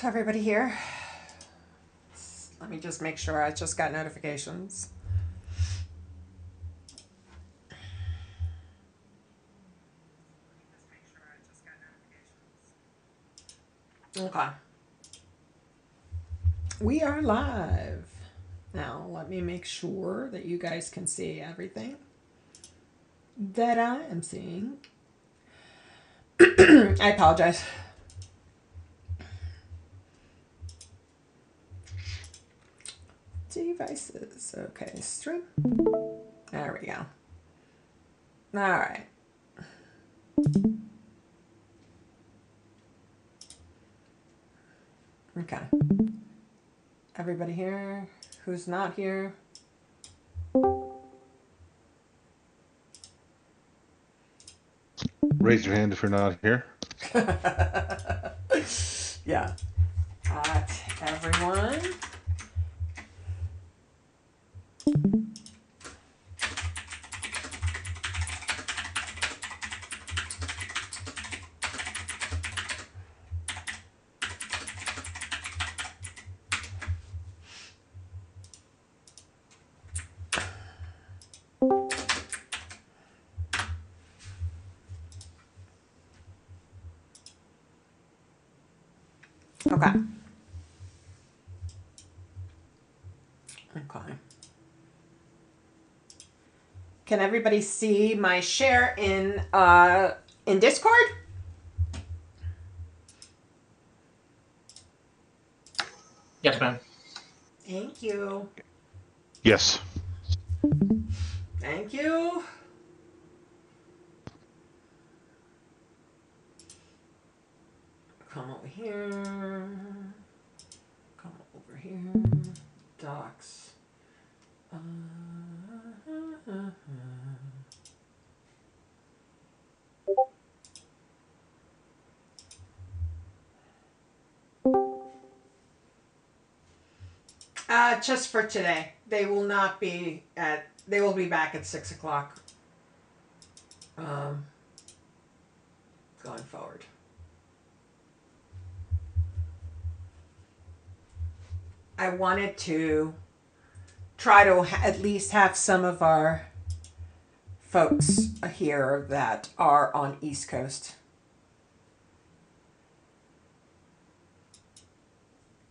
everybody here? Let me just make sure I just got notifications. Okay. We are live. Now, let me make sure that you guys can see everything that I am seeing. I apologize. Devices. Okay, stream. There we go. All right. Okay. Everybody here? Who's not here? Raise your hand if you're not here. Yeah. Everyone. Okay. Okay. Can everybody see my share in Discord? Yes, ma'am. Thank you. Yes. Thank you. Come over here. Come over here. Docs. Just for today. They will not be at. They will be back at 6 o'clock. Going forward. I wanted to try to at least have some of our folks here that are on East Coast.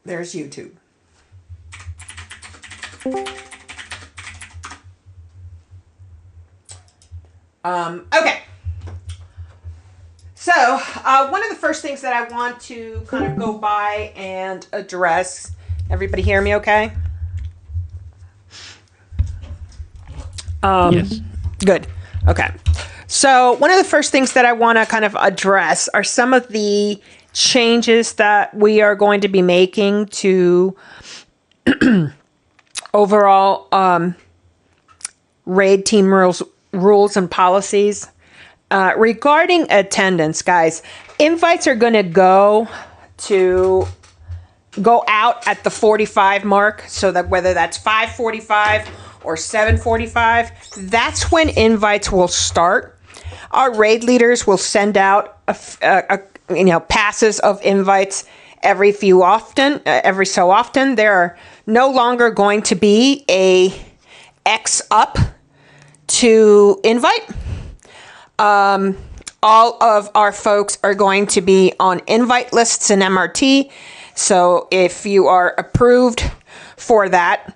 There's YouTube. Okay. So, one of the first things that I want to kind of go by and address. Everybody hear me okay? Yes. Good. Okay. So one of the first things that I want to kind of address are some of the changes that we are going to be making to overall raid team rules and policies. Regarding attendance, guys, invites are going to go out at the 45 mark, so that whether that's 5:45 or 7:45, that's when invites will start. Our raid leaders will send out passes of invites every so often. There are no longer going to be a X up to invite. All of our folks are going to be on invite lists in MRT. So if you are approved for that,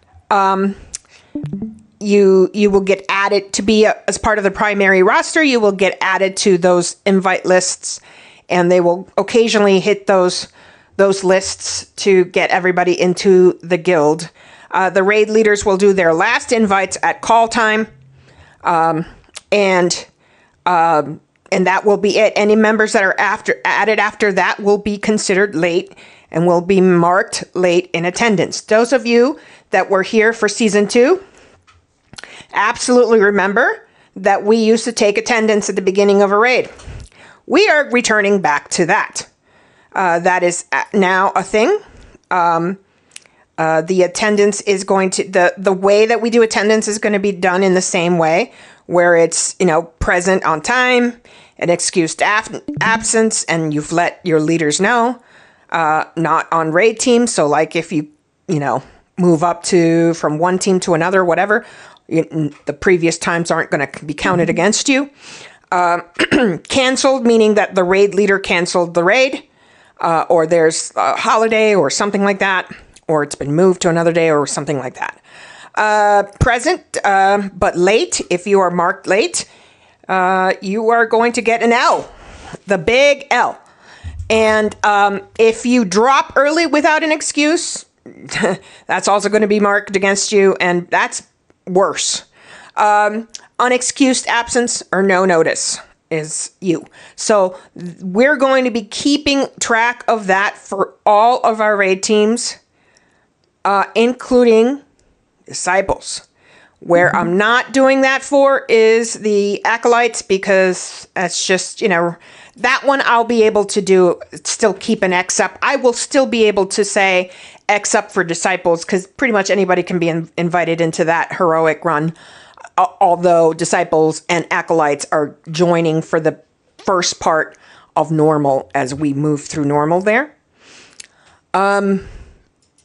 you will get added to be as part of the primary roster. You will get added to those invite lists, and they will occasionally hit those lists to get everybody into the guild. The raid leaders will do their last invites at call time, and that will be it. Any members that are added after that will be considered late and will be marked late in attendance. Those of you that were here for season 2, absolutely remember that we used to take attendance at the beginning of a raid. We are returning back to that. That is now a thing. The attendance is going to, the way that we do attendance is going to be done in the same way, where it's, present on time, an excused absence, and you've let your leaders know. not on raid teams. So like if you move up from one team to another, whatever, the previous times aren't going to be counted against you. Canceled, meaning that the raid leader canceled the raid, or there's a holiday or something like that, or it's been moved to another day or something like that. Present, but late. If you are marked late, you are going to get an L, the big L. And if you drop early without an excuse, that's also going to be marked against you, and that's worse. Unexcused absence or no notice is you. So we're going to be keeping track of that for all of our raid teams, including disciples. Where I'm not doing that for is the acolytes, because that's just, that one I'll be able to still keep an X up. I will still be able to say X up for disciples, because pretty much anybody can be invited into that heroic run, although disciples and acolytes are joining for the first part of normal as we move through normal there. But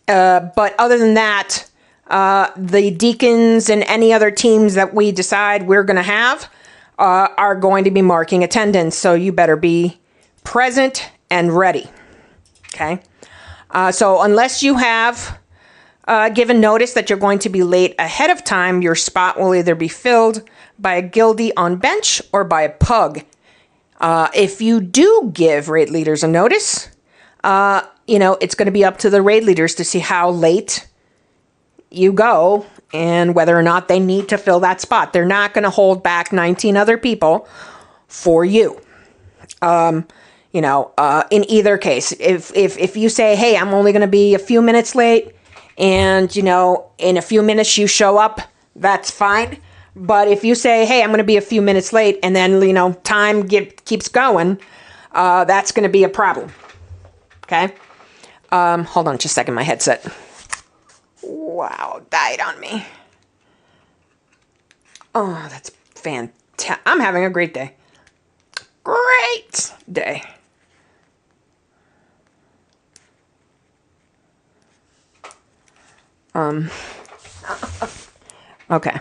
other than that, the deacons and any other teams that we decide we're going to have are going to be marking attendance. So you better be present and ready. Okay. So unless you have given notice that you're going to be late ahead of time, your spot will either be filled by a guildie on bench or by a pug. If you do give raid leaders a notice, it's going to be up to the raid leaders to see how late you go and whether or not they need to fill that spot. They're not going to hold back 19 other people for you. In either case, if you say, hey, I'm only going to be a few minutes late, and, in a few minutes you show up, that's fine. But if you say, hey, I'm going to be a few minutes late, and then, time keeps going, that's going to be a problem. Okay? Hold on just a second. My headset. Wow, died on me. Oh, that's fantastic. I'm having a great day. Great day. Okay.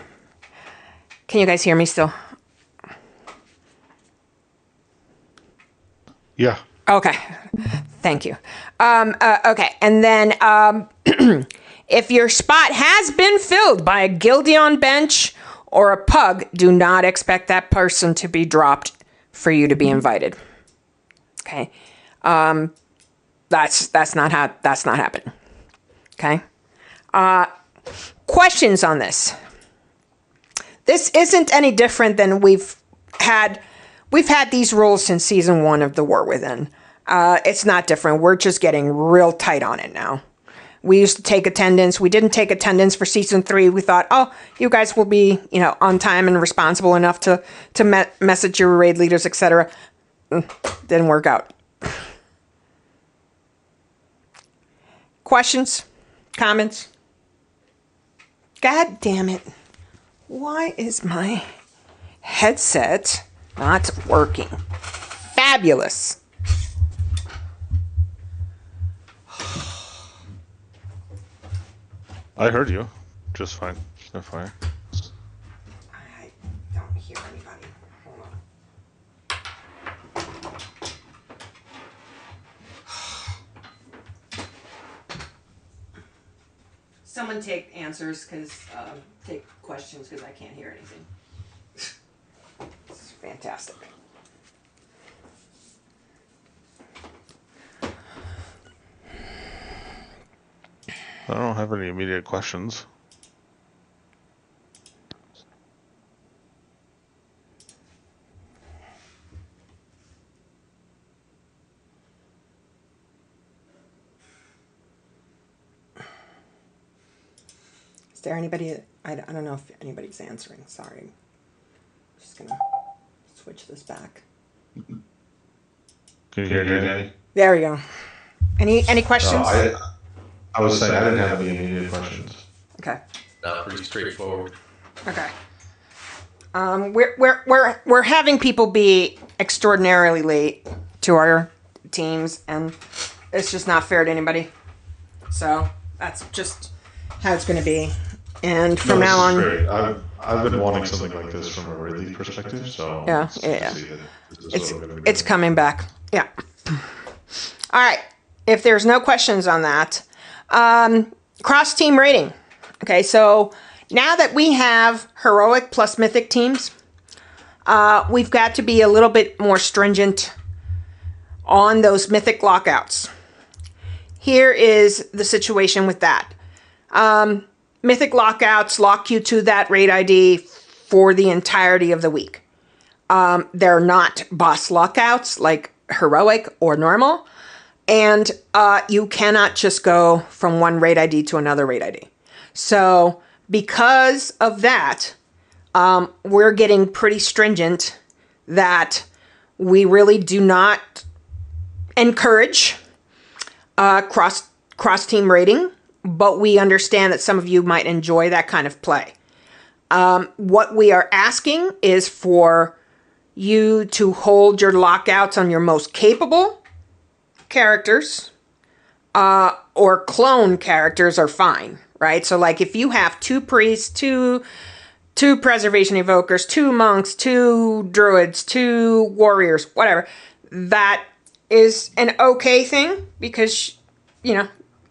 Can you guys hear me still? Yeah. Okay. Thank you. Okay. And then, if your spot has been filled by a guildie on bench or a pug, do not expect that person to be dropped for you to be invited. Okay. That's not happening. Okay. Questions on this? This isn't any different than we've had these rules since season 1 of The War Within. It's not different. We're just getting real tight on it now. We used to take attendance. We didn't take attendance for season 3. We thought, oh, you guys will be, on time and responsible enough to message your raid leaders, etc. Didn't work out. Questions? Comments? God damn it. Why is my headset not working? Fabulous. I heard you. Just fine. No fire. I don't hear anybody. Hold on. Someone take answers, take questions, because I can't hear anything. This is fantastic. I don't have any immediate questions. Is there anybody? I don't know if anybody's answering. Sorry. I'm just going to switch this back. Can you hear me, Danny? There we go. Any questions? I was saying I didn't have any immediate questions. Okay. Pretty straightforward. Okay. We're having people be extraordinarily late to our teams, and It's just not fair to anybody. So that's just how it's going to be. And from now on, great. I've been wanting something like this from a Ridley perspective, so yeah. It's coming back. Yeah. All right. If there's no questions on that, cross team rating. Okay, so now that we have heroic plus mythic teams, we've got to be a little bit more stringent on those mythic lockouts. Here is the situation with that. Mythic lockouts lock you to that raid ID for the entirety of the week. They're not boss lockouts like heroic or normal. And you cannot just go from one raid ID to another raid ID. So because of that, we're getting pretty stringent that we really do not encourage cross team rating, but we understand that some of you might enjoy that kind of play. What we are asking is for you to hold your lockouts on your most capable characters, or clone characters are fine, right? So like if you have 2 priests, two preservation evokers, 2 monks, 2 druids, 2 warriors, whatever, that is an okay thing because,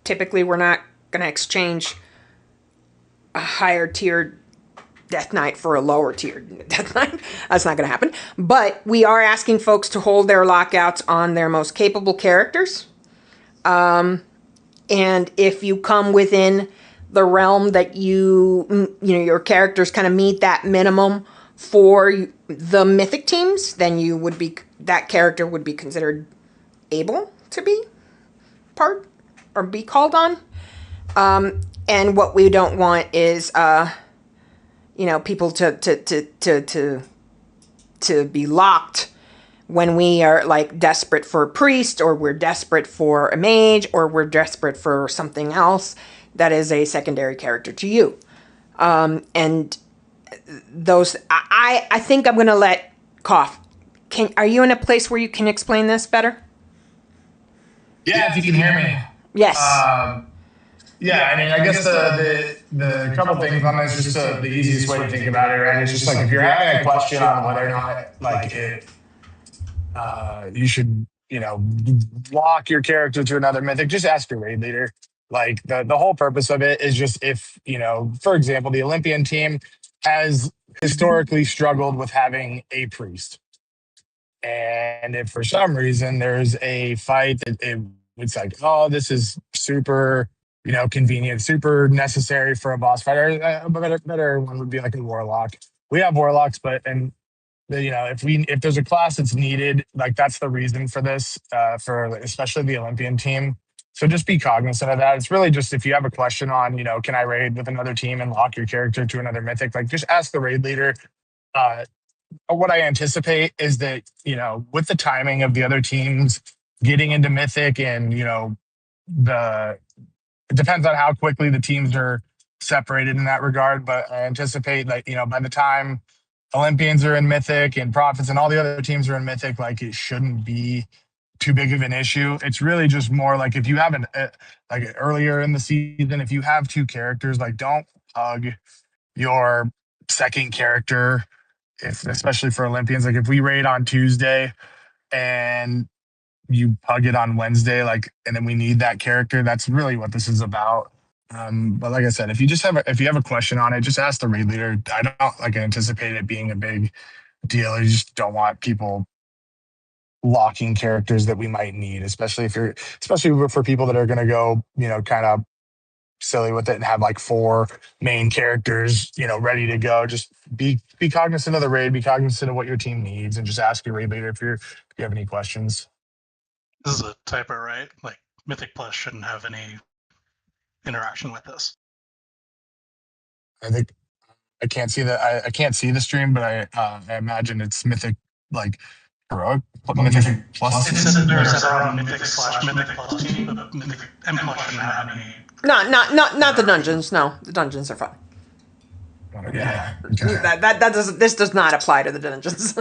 typically we're not going to exchange a higher tiered Death Knight for a lower tiered Death Knight. That's not going to happen. But we are asking folks to hold their lockouts on their most capable characters. And if you come within the realm that your characters kind of meet that minimum for the mythic teams, then that character would be considered able to be part or be called on. And what we don't want is people to be locked when we are like desperate for a priest, or we're desperate for a mage, or we're desperate for something else that is a secondary character to you. And those, I think I'm going to let Cough. Are you in a place where you can explain this better? Yeah, if you can hear me. Yes. Yeah, I mean, I guess the couple things on this, just the easiest way to think about it, right? It's just like if you're having a question on whether or not, you should, lock your character to another mythic, just ask your raid leader. Like the whole purpose of it is just if, for example, the Olympian team has historically struggled with having a priest. And if for some reason there's a fight that it's like, oh, this is super, convenient, super necessary for a boss fight. A better one would be like a warlock. We have warlocks, if there's a class that's needed, like that's the reason for this, for especially the Olympian team. So just be cognizant of that. It's really just if you have a question on, can I raid with another team and lock your character to another mythic, like just ask the raid leader. What I anticipate is that, with the timing of the other teams getting into mythic and, it depends on how quickly the teams are separated in that regard. But I anticipate that, by the time Olympians are in mythic and Prophets and all the other teams are in mythic, like it shouldn't be too big of an issue. It's really just more like if you have earlier in the season, if you have 2 characters, like don't hug your second character, especially for Olympians. Like if we raid on Tuesday and you hug it on Wednesday, and then we need that character, that's really what this is about. But like I said, if you have a question on it, just ask the raid leader. I don't anticipate it being a big deal. You just don't want people locking characters that we might need, especially for people that are going to go, kind of silly with it and have 4 main characters, ready to go. Just be cognizant of the raid, be cognizant of what your team needs, and just ask your raid leader if you have any questions. This is a typo, right? Like Mythic Plus shouldn't have any interaction with this. I think I can't see I can't see the stream, but I imagine it's Mythic heroic. Mythic Plus. It says there's a Mythic/Mythic Plus team, but Mythic M Plus shouldn't have any. Not the dungeons. No, the dungeons are fine. Yeah. Okay. This does not apply to the dungeons.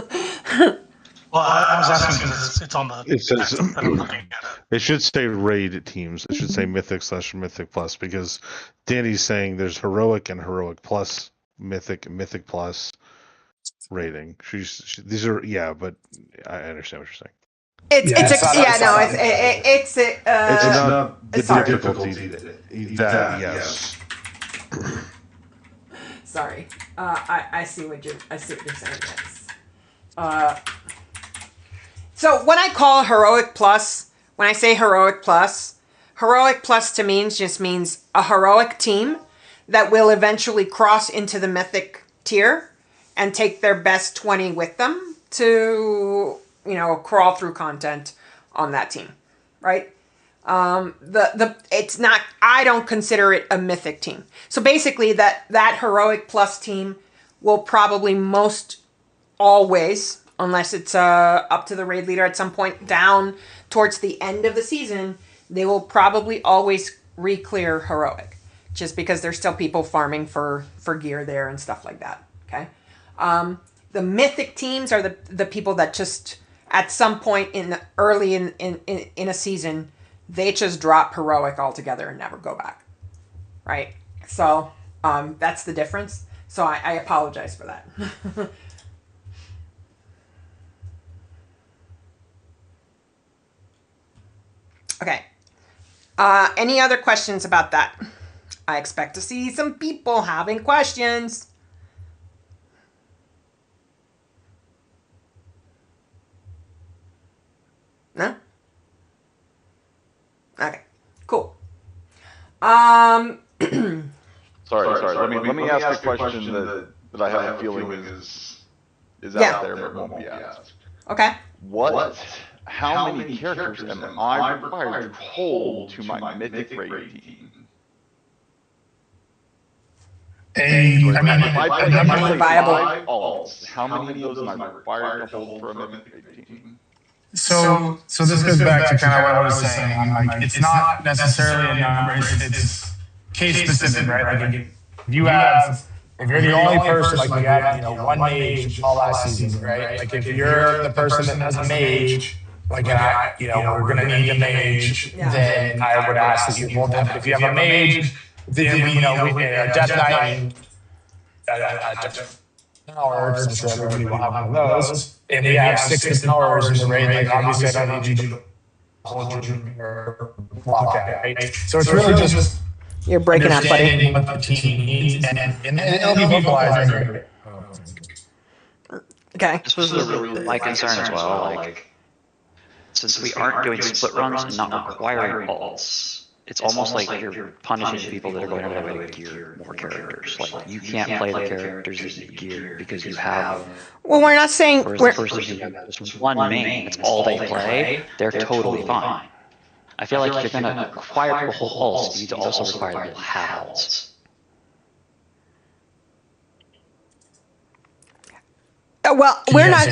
Well, I was asking because it's on the It says- text that I'm looking at. It should say raid teams. It should say mythic/mythic plus, because Danny's saying there's heroic and heroic plus, mythic and mythic plus rating. These are, yeah, but I understand what you're saying. It's It's not the sorry. difficulty that yes. Sorry. I see what you're saying. Yes. So when I call heroic plus, when I say heroic plus to me just means a heroic team that will eventually cross into the mythic tier and take their best 20 with them to, crawl through content on that team, right? It's not, I don't consider it a mythic team. So basically that heroic plus team will probably most always, unless it's up to the raid leader at some point down towards the end of the season, they will probably always re-clear heroic, just because there's still people farming for gear there and stuff like that. Okay, the mythic teams are the people that just at some point early in a season, they just drop heroic altogether and never go back. Right. So that's the difference. So I apologize for that. Okay. Any other questions about that? I expect to see some people having questions. No? Okay. Cool. Sorry. Let me ask a question that I have a feeling is out there but won't be asked. Okay. How many characters am I required to hold to my mythic raid team? A number of viable alts. How many of those am I required to hold for a mythic raid team? So this goes back to kind of what I was saying. Like, it's not necessarily a number; it's case specific, right? Like, if you're the only person, like you had, one mage all last season, right? Like, if you're the person that has a mage, like, we're gonna need a mage, then I would ask that you hold that. But if you have a mage, then Death Knight, Death Hours, I'm sure everybody will have one of those. And we have 6 hours in the raid. Like, obviously, I don't need you to hold your block at, right? So it's really just you're breaking up, buddy. understanding what the team needs, and it'll be vocalizing. Okay. This was my concern as well. Like, since we aren't doing split runs and not requiring alts, it's almost like you're punishing people that are going out of their way to gear more characters. Like, you can't play the characters that you gear because you have. Well, we're not saying Whereas the person who has just one main, it's all they play, they're totally fine. I feel like if you're going to require people to hold alts, you need to also require people to have alts. Well, we're not.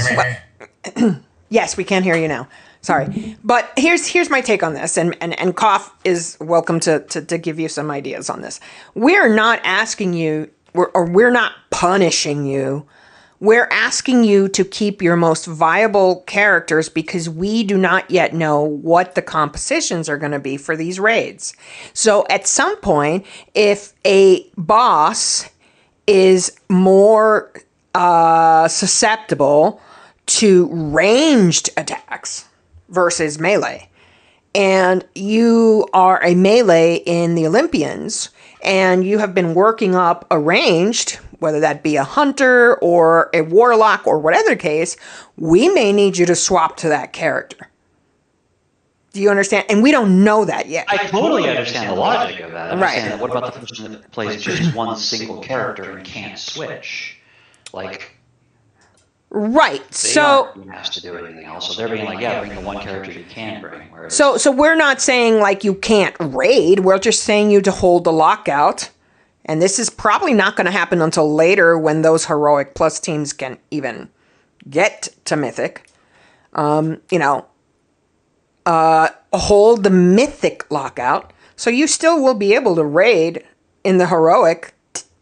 Yes, we can hear you now. Sorry, but here's my take on this, and Koff is welcome to give you some ideas on this. We're not asking you, we're not punishing you. We're asking you to keep your most viable characters because we do not yet know what the compositions are going to be for these raids. So at some point, if a boss is more susceptible to ranged attacks versus melee, and you are a melee in the Olympians, and you have been working up a ranged, whether that be a hunter or a warlock or whatever the case, we may need you to swap to that character. Do you understand? And we don't know that yet. I totally understand the logic of that. Right. What about the person that plays just one single character and can't switch? Like, right. they So aren't being asked to do anything else. So they're being like, yeah, bring the one character you can bring. Whereas, So we're not saying like you can't raid. We're just saying you to hold the lockout. And this is probably not going to happen until later when those heroic plus teams can even get to mythic. Hold the mythic lockout. So you still will be able to raid in the heroic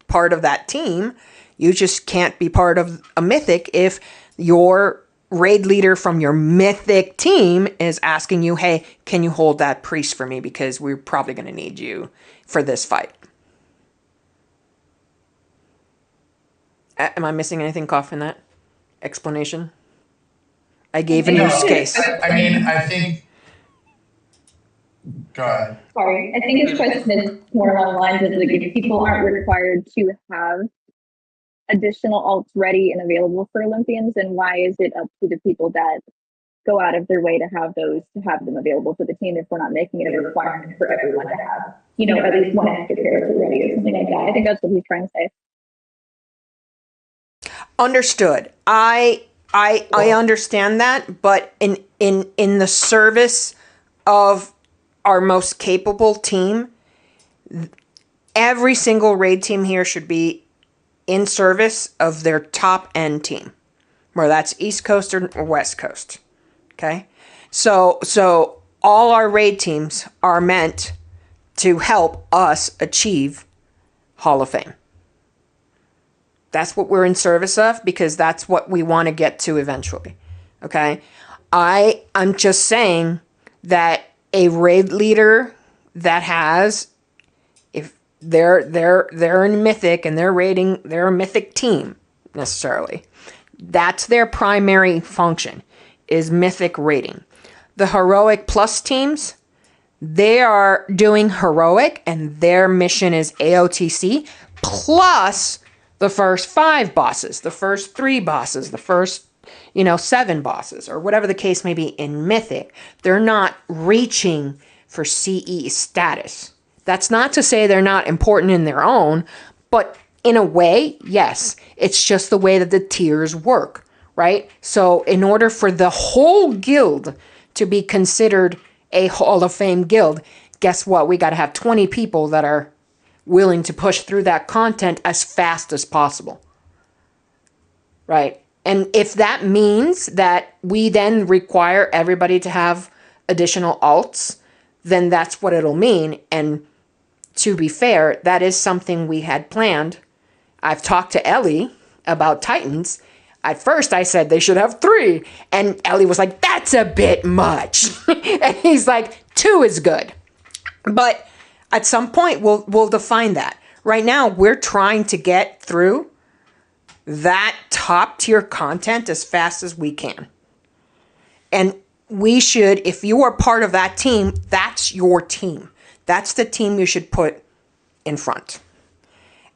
part of that team. You just can't be part of a mythic if your raid leader from your mythic team is asking you, hey, can you hold that priest for me? Because we're probably going to need you for this fight. Am I missing anything, Koff, in that explanation? I gave a use case. I mean, I think. Go ahead. Sorry, I think his question is more along the lines of like if people aren't required to have additional alts ready and available for Olympians, then why is it up to the people that go out of their way to have them available for the team if we're not making it a requirement for everyone to have, at least one extra character ready or something like that? I think that's what he's trying to say. Understood. I understand that, but in the service of our most capable team, every single raid team here should be in service of their top end team, whether that's East Coast or West Coast. Okay? So all our raid teams are meant to help us achieve Hall of Fame. That's what we're in service of, because that's what we want to get to eventually. Okay? I'm just saying that a raid leader that has, if they're in Mythic and they're a Mythic team necessarily, that's their primary function, is Mythic raiding. The Heroic Plus teams, they are doing Heroic and their mission is AOTC plus the first 5 bosses, the first 3 bosses, the first 7 bosses, or whatever the case may be in Mythic. They're not reaching for CE status. That's not to say they're not important in their own, but in a way, yes. It's just the way that the tiers work, right? So in order for the whole guild to be considered a Hall of Fame guild, guess what? We got to have 20 people that are willing to push through that content as fast as possible, right? And if that means that we then require everybody to have additional alts, then that's what it'll mean. And to be fair, that is something we had planned. I've talked to Ellie about Titans. At first I said they should have 3. And Ellie was like, that's a bit much. And he's like, 2 is good. But at some point we'll define that. Right now we're trying to get through that top tier content as fast as we can. And we should, if you are part of that team, that's your team. That's the team you should put in front.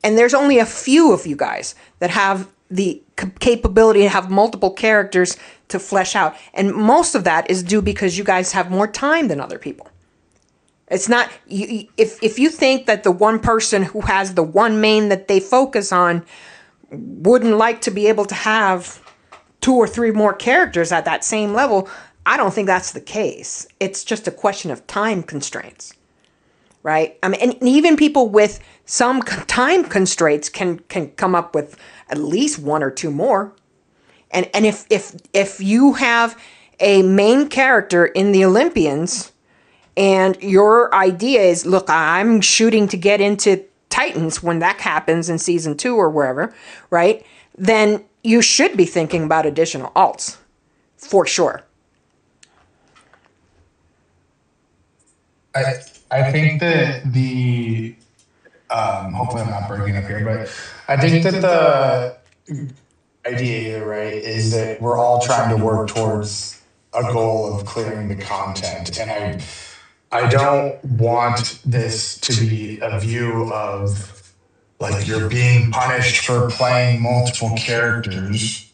And there's only a few of you guys that have the capability to have multiple characters to flesh out. And most of that is due because you guys have more time than other people. It's not, if you think that the one person who has the one main that they focus on wouldn't like to be able to have 2 or 3 more characters at that same level, I don't think that's the case. It's just a question of time constraints, right? I mean, and even people with some time constraints can come up with at least 1 or 2 more. And if you have a main character in the Olympians and your idea is, look, I'm shooting to get into Titans when that happens in season 2 or wherever, right? Then you should be thinking about additional alts for sure. I think that the hopefully I'm not breaking up here, but I think that the idea here, right, is that we're all trying to work towards a goal of clearing the content, and I don't want this to be a view of like you're being punished for playing multiple characters.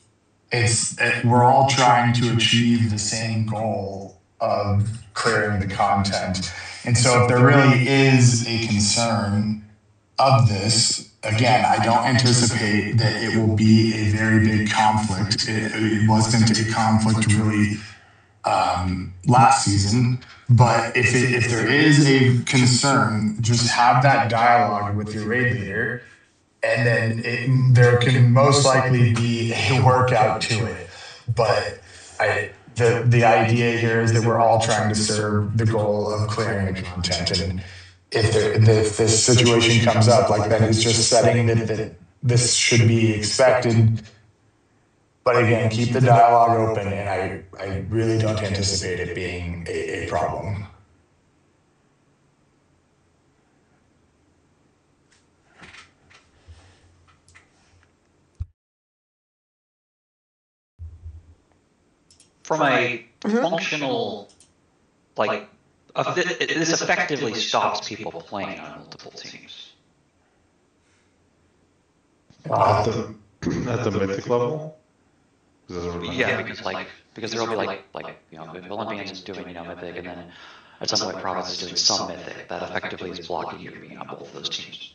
We're all trying to achieve the same goal of clearing the content. And so if there really is a concern of this, again, I don't anticipate that it will be a very big conflict. It wasn't a conflict really last season, but if there is a concern, just have that dialogue with your raid leader, and then there can most likely be a workout to it. But the idea here is that we're all trying to serve the goal of clearing the content, and if this situation comes up, like that is just setting that this should be expected But again, keep the dialogue open, and I really don't anticipate it being a problem. From a functional, like, this effectively stops people playing on multiple teams. At the mythic level? Yeah, because there will be like if Olympians is doing mythic, and then at some point Province is doing some mythic, that effectively is blocking you from being on both of those teams.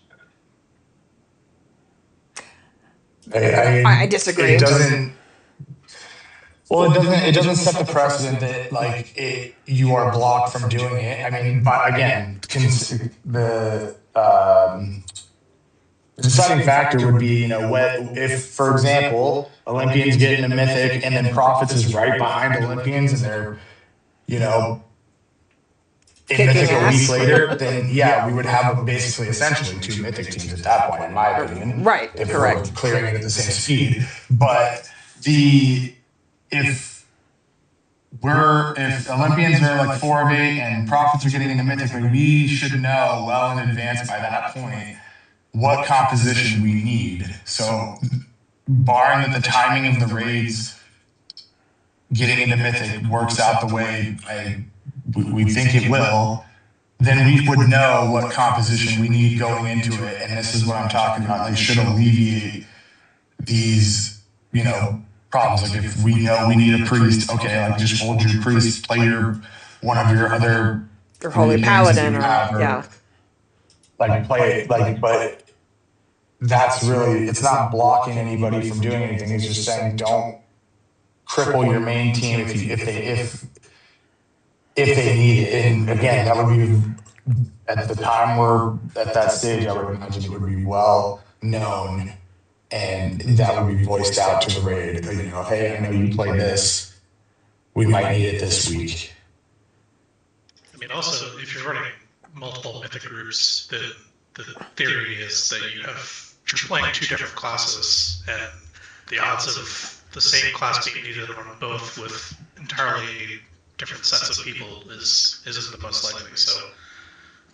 I disagree. It doesn't. Well, it doesn't set the precedent that like you are blocked from doing it. I mean, but again, the deciding factor would be, if, for example, Olympians get into Mythic and then Prophets is right behind Olympians and they're, in Mythic a week later, then yeah, we would have basically essentially two Mythic teams at that point, in my opinion. Right, if correct. We're clearing it at the same speed. But if Olympians are like 4 of 8 and Prophets are getting into Mythic, we should know well in advance by that point what composition we need. So, barring that the timing of the raids getting into Mythic works out the way we think it will, then we would know what composition we need going into it. And this is what I'm talking about. They should alleviate these, problems. Like if we know we need a priest, okay, like just hold your priest, play one of your other Your Holy Paladin, like play it, but that's really, it's not blocking anybody from doing anything. It's just saying don't cripple your main team if they need it. And again, that would be at the time we're at that stage. I would imagine it would be well known, and that would be voiced out to the raid. Hey, I know you play this. We might need it this week. I mean, also, if you're running multiple mythic groups, the theory is that you're playing two different classes, and the odds of the same class being needed on both with entirely different sets of people isn't the most likely. So,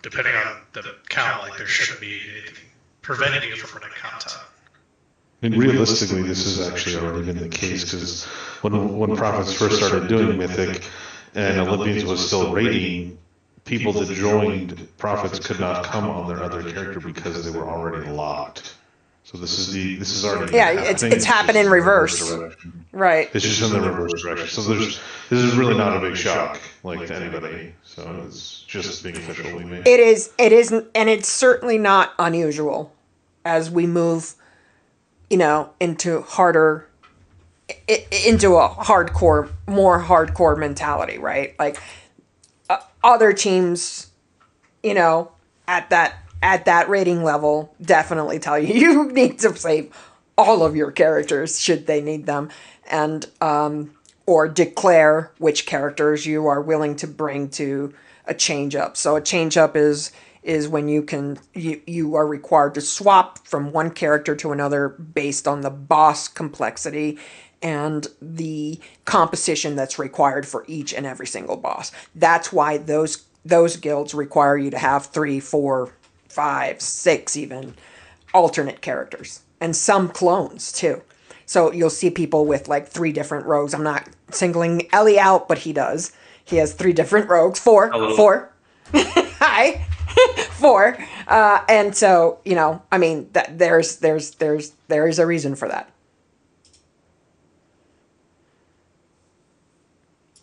depending on the count, there shouldn't be anything preventing you from running content. And realistically, this has actually already been the case, because when Prophets first started doing Mythic and Olympians was still raiding, people that joined Prophets could not come on their other character because they were already locked. So this is already it's happened in reverse. Right. It's just in the reverse direction. So this is really not a big shock to anybody. So it's just being official. It is, and it's certainly not unusual as we move, into a more hardcore mentality, right? Like other teams, at that rating level, definitely tell you need to save all of your characters should they need them, and or declare which characters you are willing to bring to a change up. So a change up is when you are required to swap from one character to another based on the boss complexity and the composition that's required for each and every single boss. That's why those guilds require you to have 3, 4, 5, 6 even alternate characters, and some clones too. So you'll see people with 3 different rogues. I'm not singling Ellie out, but he does. He has 3 different rogues. 4. Hello. 4. Hi. 4. And so, I mean, that there is a reason for that.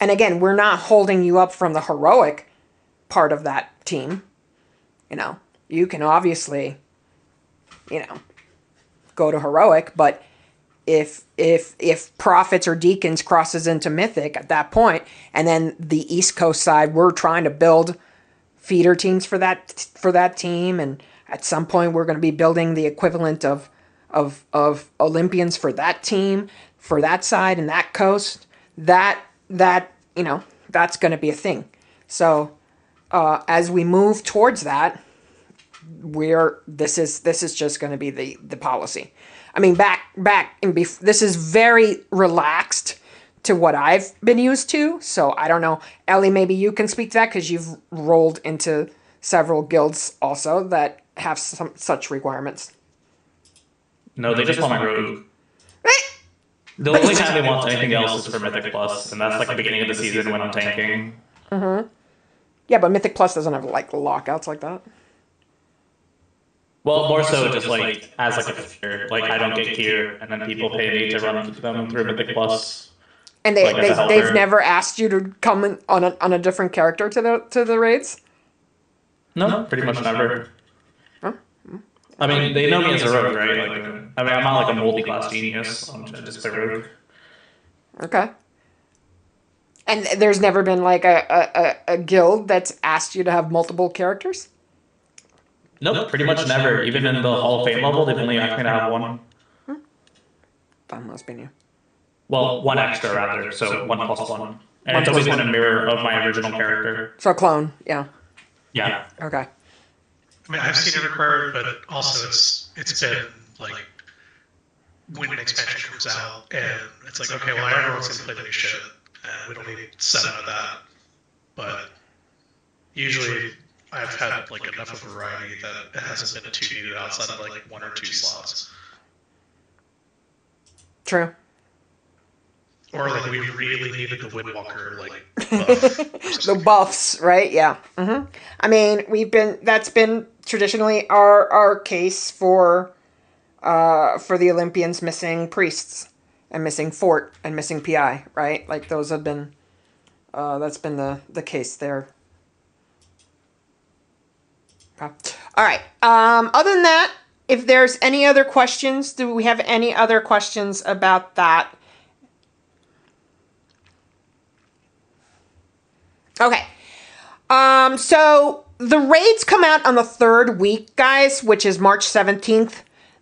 And again, we're not holding you up from the heroic part of that team. You can obviously, go to heroic, but if Prophets or Deacons crosses into Mythic at that point, and then the East Coast side, we're trying to build feeder teams for that team, and at some point we're going to be building the equivalent of Olympians for that team, for that side and that coast. That that's going to be a thing. So as we move towards that, this is just going to be the policy. I mean, this is very relaxed to what I've been used to. So I don't know. Ellie, maybe you can speak to that because you've rolled into several guilds also that have some such requirements. No, they just want my rogue. The only time they want anything else is for Mythic Plus, and that's like the beginning of the season when I'm tanking. Mm-hmm. Yeah, but Mythic Plus doesn't have like lockouts like that. Well, more so just like as like a feature. Like I don't get gear, and then people pay me to run them through Mythic Plus. And they've never asked you to come in on a different character to the raids? No, pretty much never. Huh? I mean, they know me as a rogue, right? Like, I mean, I'm not like a multi-class genius. I'm just a rogue. Okay. And there's never been like a guild that's asked you to have multiple characters? Nope, pretty much never. Even in the Hall of Fame level, they've only asked me to have one. That must be new. Well, one extra rather, so 1+1. And it's always been a mirror of my original character. So a clone, yeah. Yeah. Okay. I mean, I've seen it required, but also it's been like when an expansion comes out and it's like, okay, well, everyone's gonna play the new shit, and we don't need 7 of that. But usually, I've had like enough of a variety that it hasn't been too needed outside of like 1 or 2 slots. True. Or like we really needed the Windwalker like buff. The buffs, right? Yeah. Mm-hmm. I mean, that's been traditionally our case for the Olympians missing priests and missing fort and missing PI, right? Like those have been that's been the case there. Okay. All right. Other than that, if there's any other questions, do we have any other questions about that? Okay. So the raids come out on the 3rd week, guys, which is March 17th.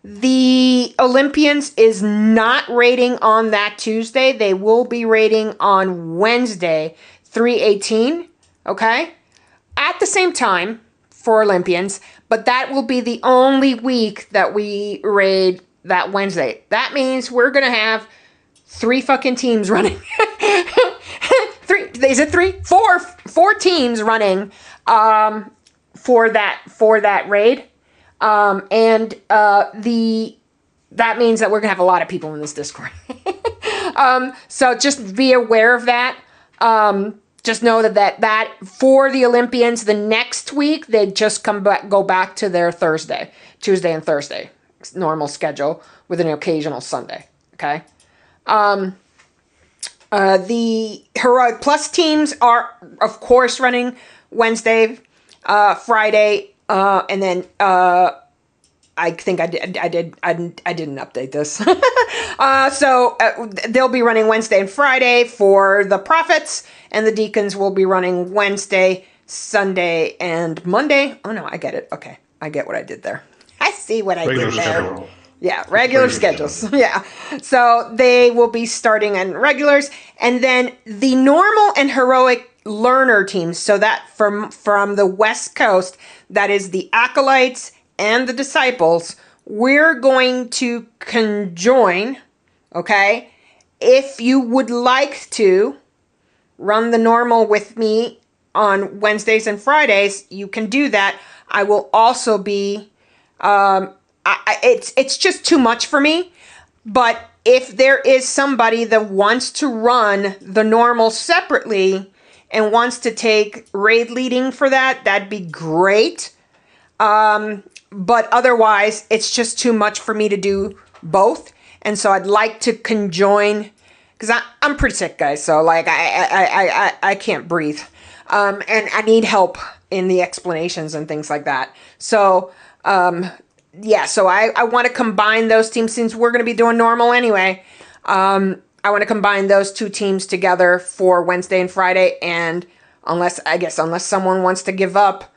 The Olympians is not raiding on that Tuesday. They will be raiding on Wednesday, 3/18. Okay? At the same time for Olympians, but that will be the only week that we raid that Wednesday. That means we're going to have 3 fucking teams running. 3, is it 3? 4 teams running for that raid. That means that we're gonna have a lot of people in this Discord. So just be aware of that. Just know that for the Olympians, the next week they just go back to their Tuesday and Thursday normal schedule with an occasional Sunday. Okay. The Heroic Plus teams are, of course, running Wednesday, Friday, and then I think I didn't update this. So they'll be running Wednesday and Friday for the Prophets, and the Deacons will be running Wednesday, Sunday, and Monday. Oh no, I get it. Okay, I get what I did there. I see what I did there. Schedule. Yeah, regular schedules. Yeah. So they will be starting in regulars. And then the normal and heroic learner teams, so that from the West Coast, that is the Acolytes and the Disciples, we're going to conjoin, okay? If you would like to run the normal with me on Wednesdays and Fridays, you can do that. I will also be... it's just too much for me, but if there is somebody that wants to run the normal separately and wants to take raid leading for that, that'd be great. But otherwise, it's just too much for me to do both, and so I'd like to conjoin because I'm pretty sick, guys. So like I can't breathe, and I need help in the explanations and things like that. So. Yeah, so I want to combine those teams since we're going to be doing normal anyway. I want to combine those 2 teams together for Wednesday and Friday, and unless someone wants to give up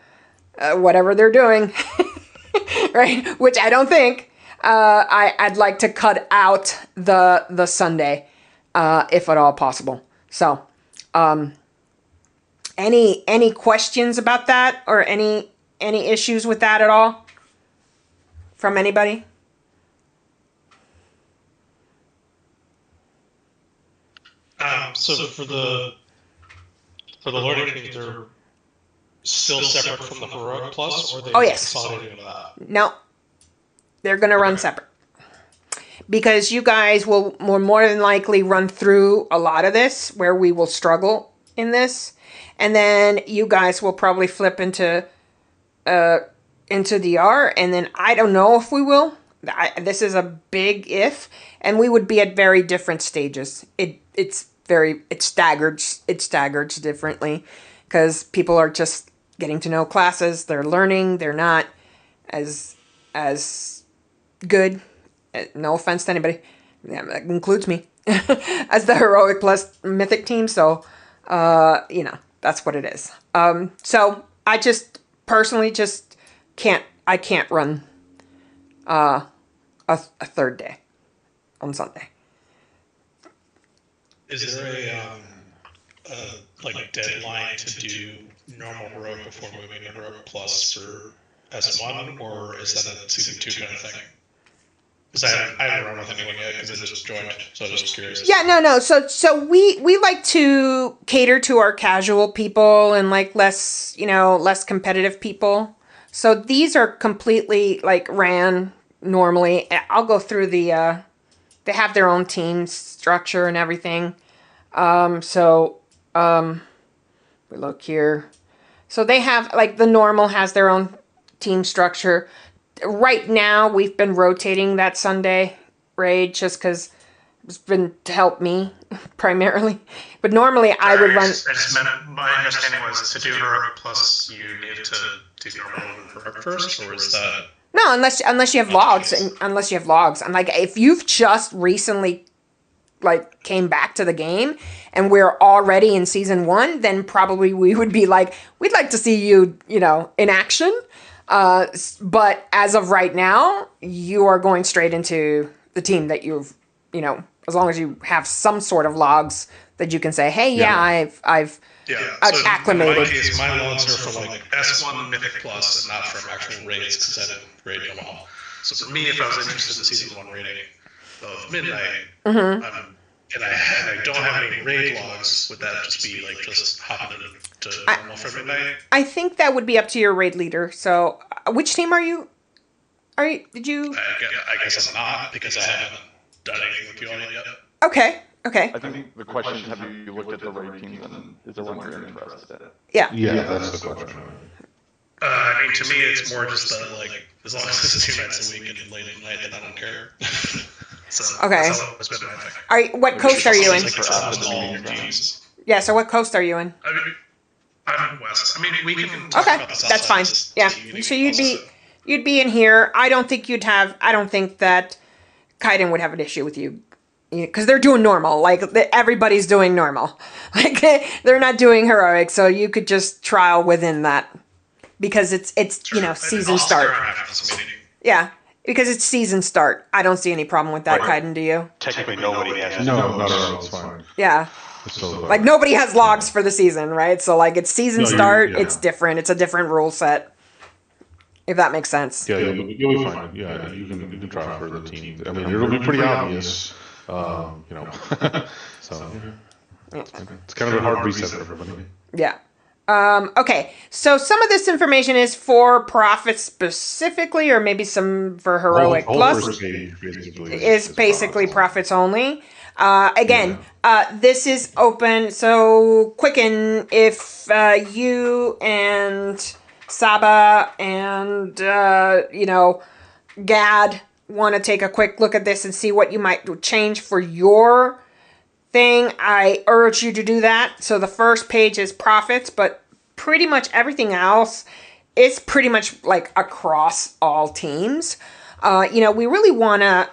whatever they're doing, right? Which I don't think. I'd like to cut out the Sunday, if at all possible. So, any questions about that or any issues with that at all? From anybody? So for the learning teams, they're still separate from the Heroic Plus, or are they consolidating into that? No, they're going to run separate. Because you guys will more than likely run through a lot of this where we will struggle in this. And then you guys will probably flip into DR. And then I don't know if we will. This is a big if. And we would be at very different stages. It's staggered differently. Because people are just getting to know classes. They're learning. They're not as good. No offense to anybody, that includes me, as the Heroic Plus Mythic team. So, that's what it is. So I just personally can't run a third day on Sunday. Is there a deadline to do normal Heroic before moving to Heroic Plus for S1, or is that a season 2 kind of thing? Because I haven't run with anyone yet because I just joined, so I was just curious. Yeah, no. So we like to cater to our casual people and less competitive people. So these are completely ran normally. I'll go through the. They have their own team structure and everything. We look here. So they have the normal has their own team structure. Right now, we've been rotating that Sunday raid just because it's been to help me primarily. But normally, I would run. My understanding was to do Heroic Plus, you needed to do normal Heroic first, or is that? No, unless you have logs, and if you've just recently came back to the game and we're already in season 1, then probably we would be we'd like to see you, in action. But as of right now, you are going straight into the team that you've, as long as you have some sort of logs that you can say, hey, I've acclimated. In my case, my logs are for S1 Mythic Plus and not from actual raids because I didn't raid them all. So for me, if I was interested in season 1 raiding of Midnight, and I don't have any raid logs, would that just be just hopping into normal for Midnight? I think that would be up to your raid leader. So, which team are you? Did you? I guess I'm not because I haven't done anything with you all yet. Okay. I think the question is, have you looked at the raid teams and is there one you're interested in? Yeah. Yeah, that's the question. To me, it's more just as long as it's 2 nights a week and late at night, then I don't care. So, okay. That's always been my thing. What coast are you in? Yeah, so what coast are you in? I'm west. We can talk okay, about the south that's fine. Yeah, so you'd be in here. I don't think that Kaiden would have an issue with you. Because they're doing normal, everybody's doing normal. They're not doing heroic, so you could just trial within that. Because it's season start. Yeah, because it's season start. I don't see any problem with that, Kaiden, do you? Technically, nobody has. No, it's fine. Yeah. So, nobody has logs for the season, right? So, it's season start, it's different. It's a different rule set. If that makes sense. Yeah, you'll be fine. Yeah, you can try for the team. It'll be pretty obvious. So it's kind of a hard reset for everybody. Yeah. Okay, so some of this information is for Prophet specifically, or maybe some for Heroic Plus. Is basically Prophets only. This is open, so Quicken, if you and Saba and, Gad want to take a quick look at this and see what you might change for your thing, I urge you to do that. So the first page is Prophets, but pretty much everything else is pretty much across all teams. We really want to,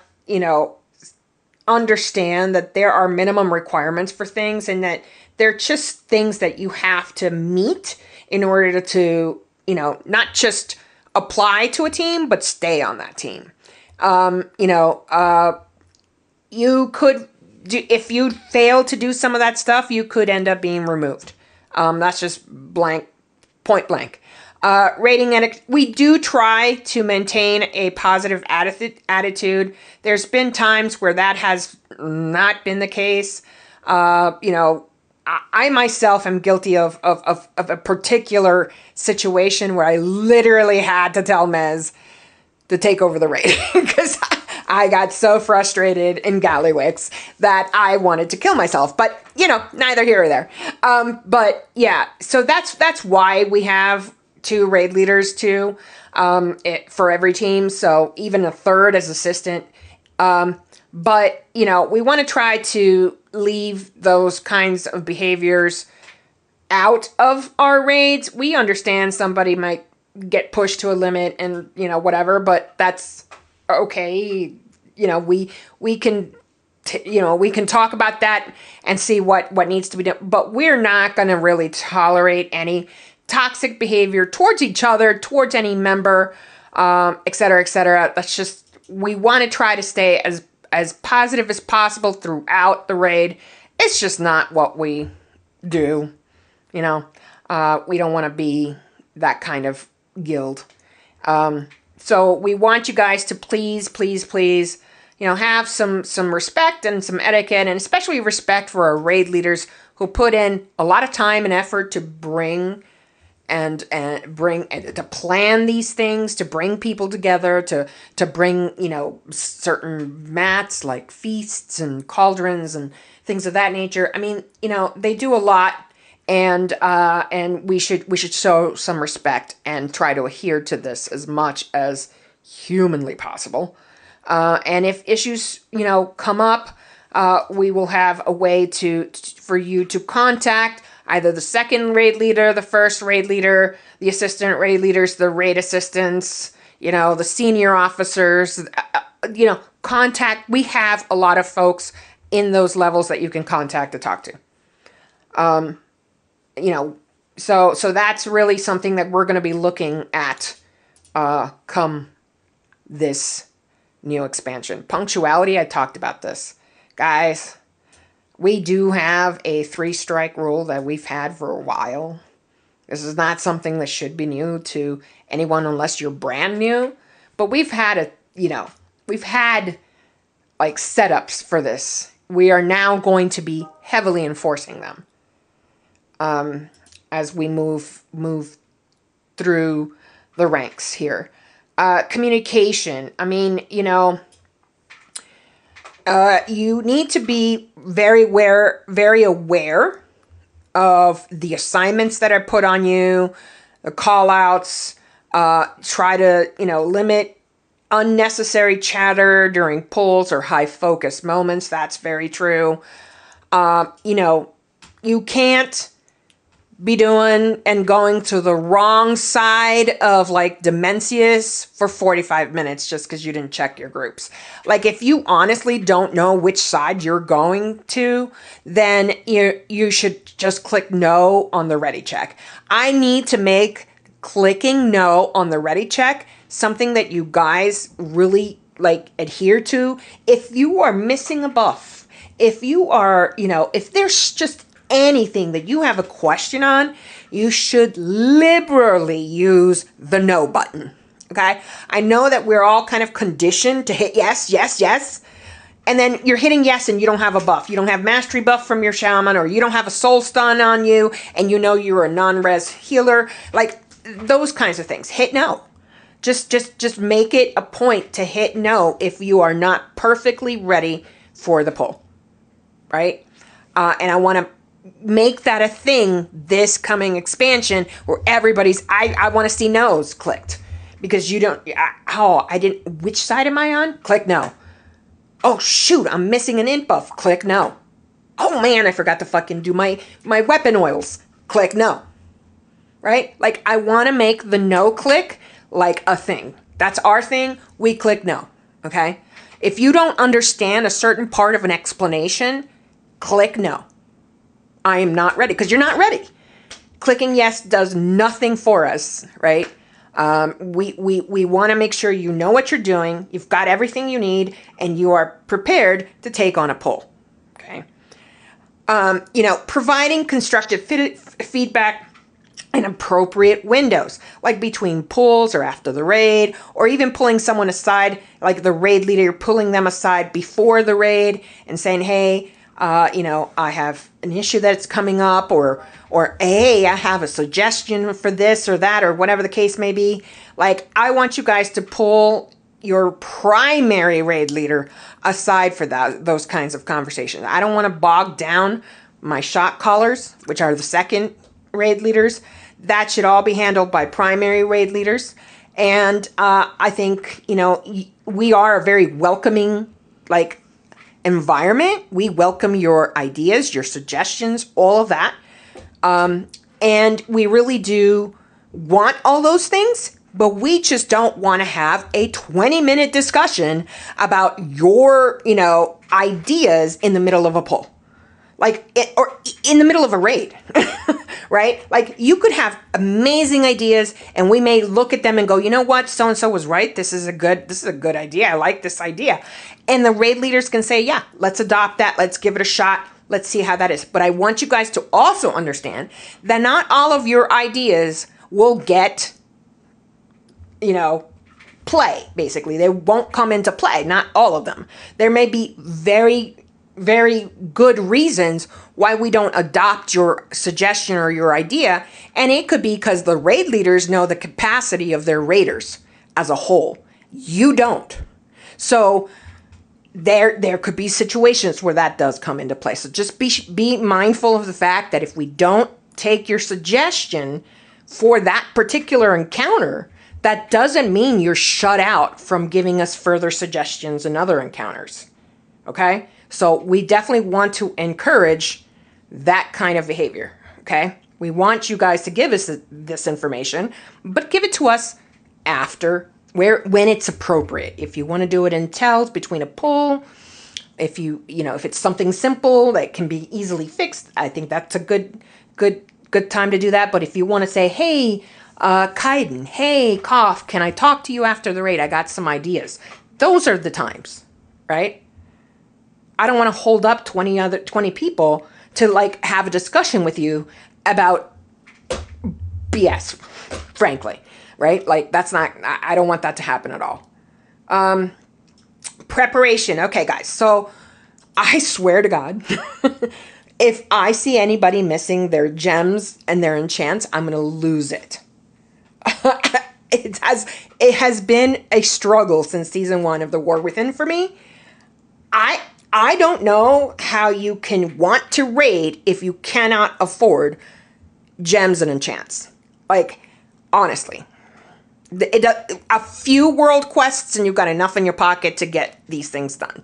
understand that there are minimum requirements for things and that they're just things that you have to meet in order to, not just apply to a team, but stay on that team. You could do, if you fail to do some of that stuff, you could end up being removed. That's just point blank. Rating we do try to maintain a positive attitude. There's been times where that has not been the case. You know, I myself am guilty of a particular situation where I literally had to tell Mez to take over the raid because I got so frustrated in Gallywix that I wanted to kill myself. But, you know, neither here or there. But yeah, so that's why we have 2 raid leaders too, for every team. So even a third as assistant. But, you know, we want to try to leave those kinds of behaviors out of our raids. We understand somebody might get pushed to a limit and, you know, whatever, but that's okay. You know, we can, we can talk about that and see what needs to be done, but we're not going to really tolerate any toxic behavior towards each other, towards any member, et cetera, et cetera. That's just, we want to try to stay as positive as possible throughout the raid. It's just not what we do, you know. We don't want to be that kind of guild. So we want you guys to please, you know, have some respect and some etiquette, and especially respect for our raid leaders who put in a lot of time and effort to bring and to plan these things, to bring people together, to bring, you know, certain mats like feasts and cauldrons and things of that nature. I mean, you know, they do a lot, and we should show some respect and try to adhere to this as much as humanly possible. And if issues, you know, come up, we will have a way for you to contact either the second raid leader, the first raid leader, the assistant raid leaders, the raid assistants, you know, the senior officers, you know, contact. We have a lot of folks in those levels that you can contact to talk to. You know, so that's really something that we're going to be looking at come this new expansion. Punctuality, I talked about this. Guys, we do have a 3-strike rule that we've had for a while. This is not something that should be new to anyone unless you're brand new. But we've had we've had like setups for this. We are now going to be heavily enforcing them as we move through the ranks here. Communication. I mean, you know, you need to be very aware of the assignments that are put on you, the call outs. Try to, you know, limit unnecessary chatter during pulls or high focus moments. That's very true. You know, you can't be doing and going to the wrong side of like Demencius for 45 minutes just because you didn't check your groups. Like, if you honestly don't know which side you're going to, then you should just click no on the ready check. I need to make clicking no on the ready check something that you guys really like adhere to. If you are missing a buff, if you are, you know, if there's just anything that you have a question on, you should liberally use the no button. Okay? I know that we're all kind of conditioned to hit yes, yes, yes. And then you're hitting yes and you don't have a buff. You don't have mastery buff from your shaman, or you don't have a soul stun on you, and you know you're a non-res healer. Like those kinds of things. Hit no. Just make it a point to hit no if you are not perfectly ready for the pull. Right? And I want to make that a thing this coming expansion where everybody's, I want to see no's clicked, because you don't, which side am I on? Click no. Oh shoot, I'm missing an int buff. Click no. Oh man, I forgot to fucking do my weapon oils. Click no. Right? Like, I want to make the no click like a thing. That's our thing. We click no. Okay? If you don't understand a certain part of an explanation, click no. I am not ready, because you're not ready. Clicking yes does nothing for us, right? We want to make sure you know what you're doing, you've got everything you need, and you are prepared to take on a pull. Okay. You know, providing constructive feedback in appropriate windows, like between pulls or after the raid, or even pulling someone aside, like the raid leader, pulling them aside before the raid and saying, hey, I have an issue that's coming up, or hey, I have a suggestion for this or that, or whatever the case may be. Like, I want you guys to pull your primary raid leader aside for those kinds of conversations. I don't want to bog down my shot callers, which are the second raid leaders. That should all be handled by primary raid leaders. And I think, we are a very welcoming, environment. We welcome your ideas, your suggestions, all of that. And we really do want all those things, but we just don't want to have a 20-minute discussion about your, ideas in the middle of a poll. Or in the middle of a raid, right? Like, you could have amazing ideas, and we may look at them and go, you know what, so-and-so was right. This is a good idea. I like this idea. And the raid leaders can say, yeah, let's adopt that. Let's give it a shot. Let's see how that is. But I want you guys to also understand that not all of your ideas will get, play, basically. They won't come into play. Not all of them. There may be very, very good reasons why we don't adopt your suggestion or your idea. And it could be because the raid leaders know the capacity of their raiders as a whole. You don't. So there could be situations where that does come into play. So just be mindful of the fact that if we don't take your suggestion for that particular encounter, that doesn't mean you're shut out from giving us further suggestions in other encounters. Okay? So we definitely want to encourage that kind of behavior. Okay? We want you guys to give us this information, but give it to us after, when it's appropriate. If you want to do it in tells between a pull, if if it's something simple that can be easily fixed, I think that's a good time to do that. But if you want to say, hey, Kaiden, hey, Cough, can I talk to you after the raid? I got some ideas. Those are the times, right? I don't want to hold up 20 people to have a discussion with you about BS, frankly, right? That's not, I don't want that to happen at all. Preparation. Okay, guys. So I swear to God, if I see anybody missing their gems and their enchants, I'm going to lose it. It has been a struggle since season 1 of the War Within for me. I don't know how you can want to raid if you cannot afford gems and enchants. Honestly. A few world quests and you've got enough in your pocket to get these things done.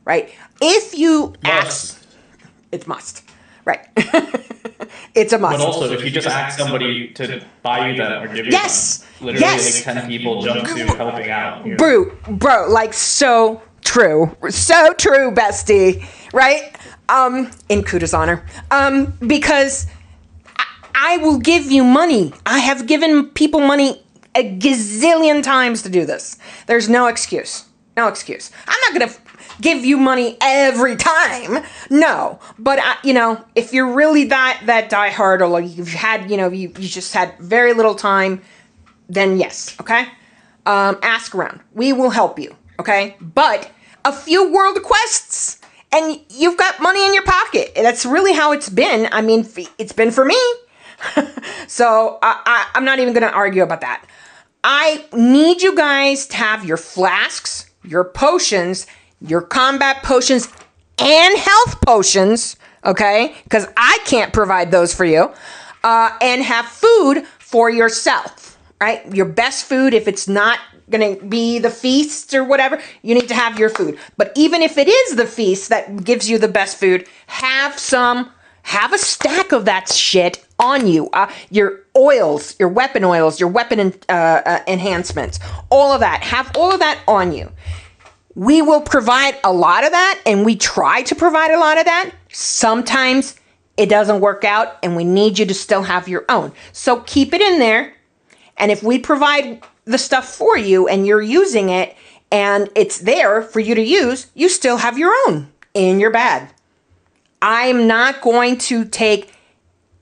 Right? If you ask... It's must. Right. It's a must. But also, if you just ask somebody to buy you them or give you them, literally 10 people jump to helping out. Bro, so... True. So true, bestie. Right? In Kuda's honor. Because I will give you money. I have given people money a gazillion times to do this. There's no excuse. No excuse. I'm not going to give you money every time. No. But, if you're really that diehard, or you've had, you just had very little time, then yes. Okay? Ask around. We will help you. Okay? But a few world quests and you've got money in your pocket. That's really how it's been. I mean, it's been for me. So I'm not even going to argue about that. I need you guys to have your flasks, your potions, your combat potions, and health potions, okay? Because I can't provide those for you. And have food for yourself, right? Your best food, if it's not going to be the feast or whatever, you need to have your food. But even if it is the feast that gives you the best food, have a stack of that shit on you. Your oils, your weapon enhancements, all of that. Have all of that on you. We will provide a lot of that, and we try to provide a lot of that. Sometimes it doesn't work out, and we need you to still have your own. So keep it in there, and if we provide the stuff for you and you're using it and it's there for you to use, you still have your own in your bag. I'm not going to take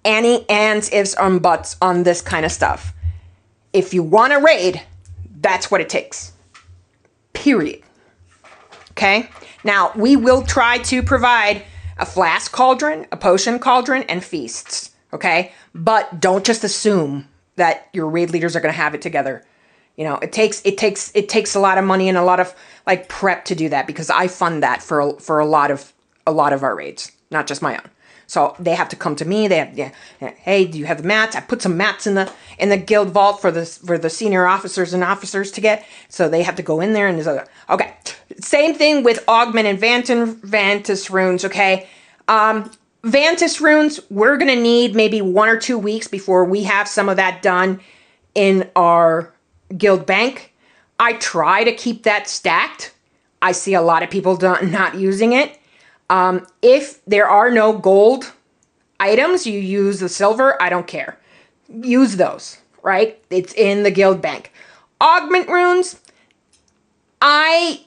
any ands, ifs, or buts on this kind of stuff. If you want to raid, that's what it takes. Period. Okay? Now, we will try to provide a flask cauldron, a potion cauldron, and feasts. Okay, but don't just assume that your raid leaders are going to have it together. You know, it takes a lot of money and a lot of like prep to do that, because I fund that for a lot of our raids, not just my own. So they have to come to me. They have, hey, do you have the mats? I put some mats in the guild vault for the senior officers and officers to get. So they have to go in there and okay. Same thing with augment and Vantis runes. Okay, Vantis runes. We're gonna need maybe 1 or 2 weeks before we have some of that done in our guild bank. I try to keep that stacked. I see a lot of people not using it. If there are no gold items, you use the silver, I don't care. Use those, right? It's in the guild bank. Augment runes, I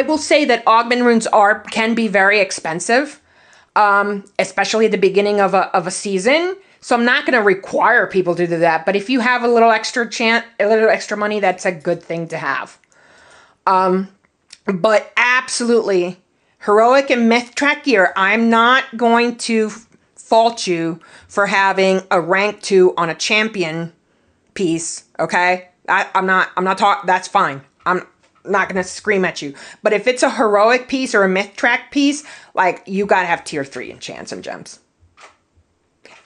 will say that augment runes can be very expensive, especially at the beginning of a season. So I'm not going to require people to do that. But if you have a little extra money, that's a good thing to have. But absolutely, heroic and myth track gear, I'm not going to fault you for having a rank 2 on a champion piece, okay? I'm not talking, that's fine. I'm not going to scream at you. But if it's a heroic piece or a myth track piece, like, you got to have tier 3 enchants and gems.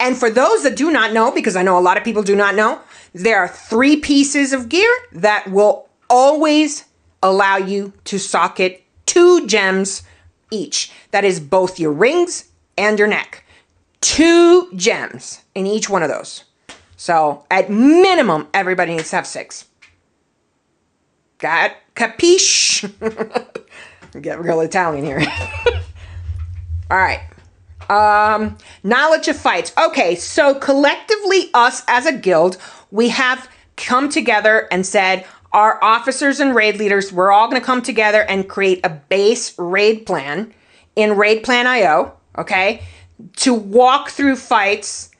And for those that do not know, because I know a lot of people do not know, there are 3 pieces of gear that will always allow you to socket 2 gems each. That is both your rings and your neck. 2 gems in each one of those. So at minimum, everybody needs to have 6. Got it? Capiche? Get real Italian here. All right. Knowledge of fights. Okay, so collectively, us as a guild, we have come together and said, our officers and raid leaders, we're all going to come together and create a base raid plan in Raid Plan IO, okay, to walk through fights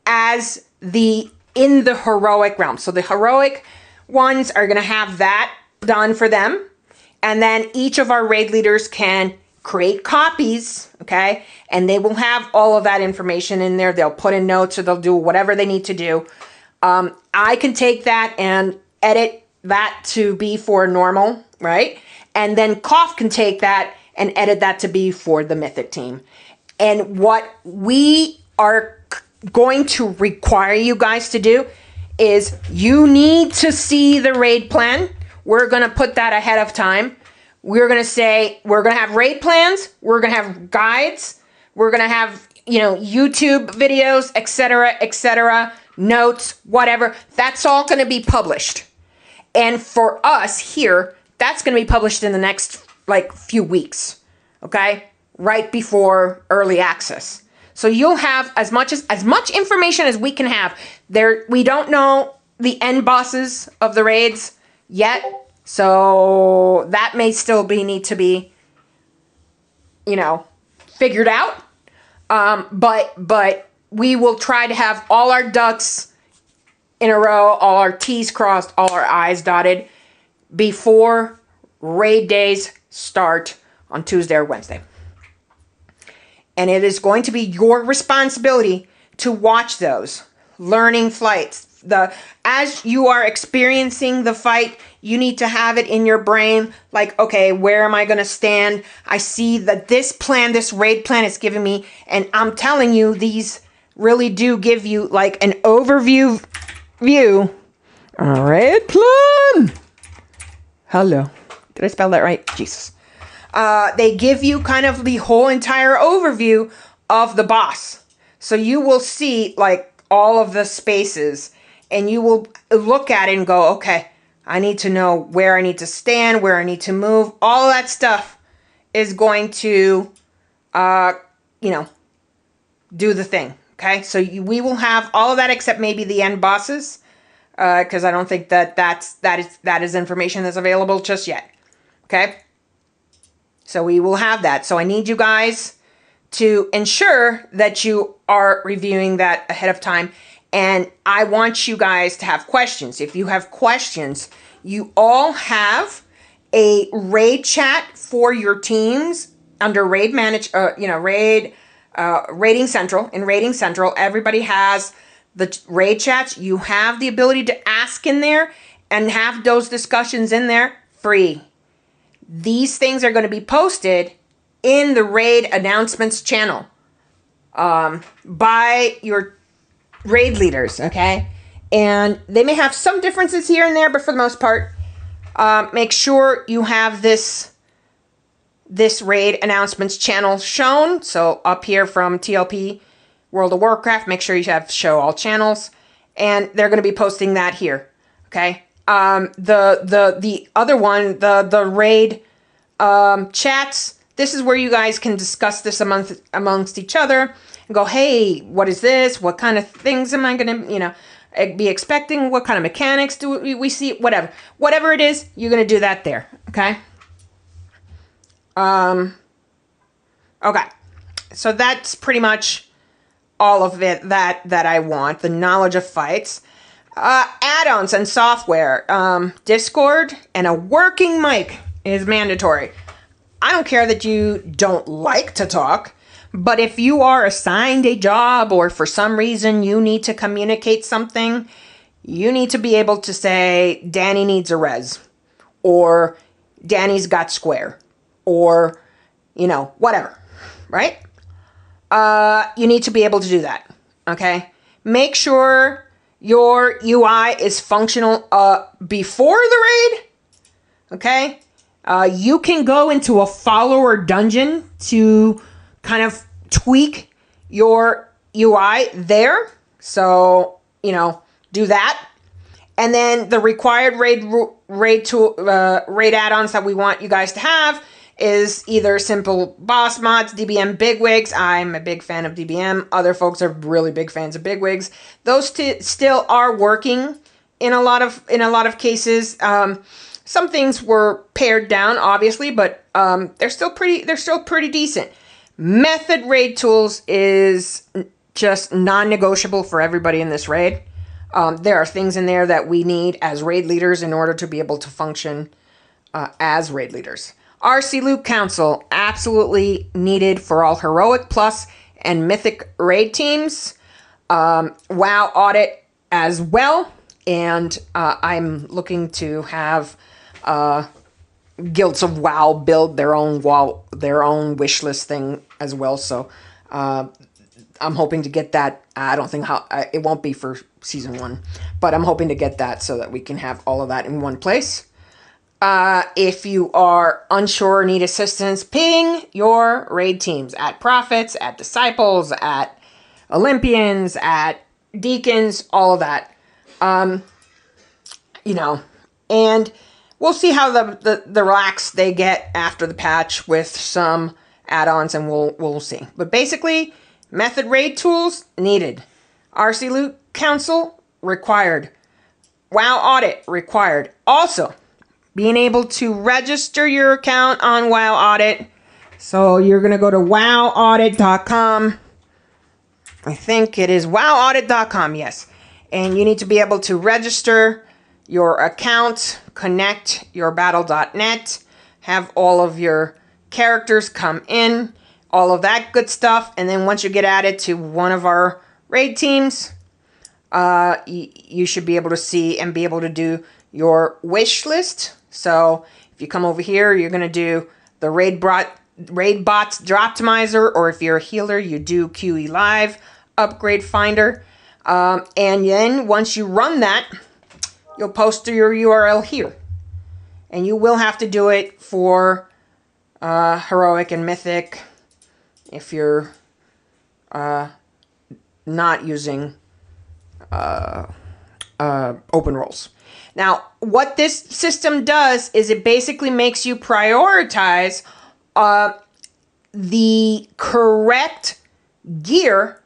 as in the heroic realm. So the heroic ones are going to have that done for them. And then each of our raid leaders can create copies, okay? And they will have all of that information in there. They'll put in notes, or they'll do whatever they need to do. I can take that and edit that to be for normal, right? And then Koff can take that and edit that to be for the mythic team. And what we are going to require you guys to do is you need to see the raid plan. We're going to put that ahead of time. We're going to say, we're going to have raid plans. We're going to have guides. We're going to have, YouTube videos, etc., notes, whatever. That's all going to be published. And for us here, that's going to be published in the next, few weeks. Okay? Right before early access. So you'll have as much information as we can have. We don't know the end bosses of the raids yet. So that may still need to be, figured out. But we will try to have all our ducks in a row, all our T's crossed, all our I's dotted before raid days start on Tuesday or Wednesday. And it is going to be your responsibility to watch those learning flights. As you are experiencing the fight, you need to have it in your brain, okay, where am I going to stand? I see that this raid plan is giving me, and I'm telling you, these really do give you an overview view. A raid plan. Hello. Did I spell that right? Jesus. They give you kind of the whole entire overview of the boss. So you will see all of the spaces, and you will look at it and go, okay, I need to know where I need to stand, where I need to move. All that stuff is going to, do the thing. Okay, so we will have all of that except maybe the end bosses, because I don't think that is information that's available just yet. Okay, so we will have that. So I need you guys to ensure that you are reviewing that ahead of time. And I want you guys to have questions. If you have questions, you all have a raid chat for your teams under raid rating central. In rating central, everybody has the raid chats. You have the ability to ask in there and have those discussions in there free. These things are going to be posted in the raid announcements channel by your raid leaders, okay? And they may have some differences here and there, but for the most part, make sure you have this raid announcements channel shown. So up here from TLP World of Warcraft, make sure you have show all channels, and they're going to be posting that here, okay? The other one, the raid chats, this is where you guys can discuss this amongst each other and go, hey, what is this? What kind of things am I going to, be expecting? What kind of mechanics do we see? Whatever it is, you're going to do that there, okay? Okay. So that's pretty much all of it that I want. The knowledge of fights. Add-ons and software. Discord and a working mic is mandatory. I don't care that you don't like to talk, but if you are assigned a job or for some reason you need to communicate something, you need to be able to say, Danny needs a res, or Danny's got square, or, whatever, right? You need to be able to do that, okay? Make sure your UI is functional before the raid, okay? You can go into a follower dungeon to kind of tweak your UI there. So, do that. And then the required raid add-ons that we want you guys to have is either simple boss mods, DBM bigwigs. I'm a big fan of DBM. Other folks are really big fans of bigwigs. Those still are working in a lot of cases. Some things were pared down, obviously, but they're still pretty decent. Method raid tools is just non-negotiable for everybody in this raid. There are things in there that we need as raid leaders in order to be able to function as raid leaders. RC Loot Council, absolutely needed for all Heroic Plus and Mythic raid teams. WoW Audit as well. And I'm looking to have Guilds of WoW build their own wish list thing as well. So I'm hoping to get that. I don't think it won't be for season 1, but I'm hoping to get that so that we can have all of that in one place. If you are unsure or need assistance, ping your raid teams at Prophets, at Disciples, at Olympians, at Deacons, all of that. And we'll see how the relax they get after the patch with some add-ons, and we'll see. But basically, method raid tools needed. RC Loot Council required. WoW Audit required. Also, being able to register your account on WoW Audit. So you're going to go to wowaudit.com. I think it is wowaudit.com, yes. And you need to be able to register your account, connect your battle.net, have all of your characters come in, all of that good stuff. And then once you get added to one of our raid teams, you should be able to see and be able to do your wish list. So if you come over here, you're going to do the raid bots Droptimizer, or if you're a healer, you do QE Live upgrade finder. And then once you run that, you'll post your URL here. And you will have to do it for Heroic and Mythic if you're not using open roles. Now, what this system does is it basically makes you prioritize the correct gear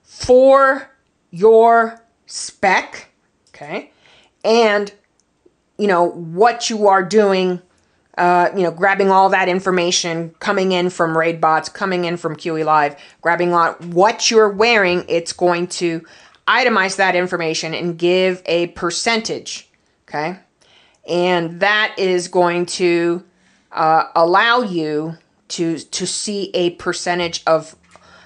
for your spec, okay? And, what you are doing, grabbing all that information, coming in from raid bots, coming in from QE Live, grabbing what you're wearing, it's going to itemize that information and give a percentage, okay? And that is going to allow you to see a percentage of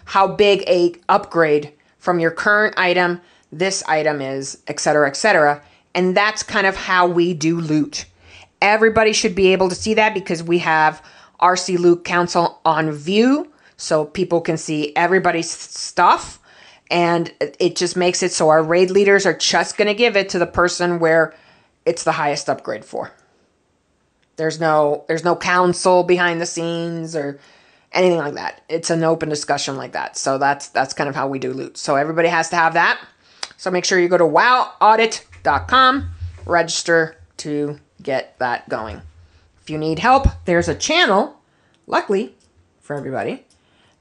how big a upgrade from your current item, this item is, etc., etc. And that's kind of how we do loot. Everybody should be able to see that because we have RC Loot Council on view, so people can see everybody's stuff. And it just makes it so our raid leaders are just going to give it to the person where it's the highest upgrade for. There's no council behind the scenes or anything like that. It's an open discussion like that. So that's kind of how we do loot. So everybody has to have that. So make sure you go to wowaudit.com, register to get that going. If you need help, there's a channel, luckily for everybody,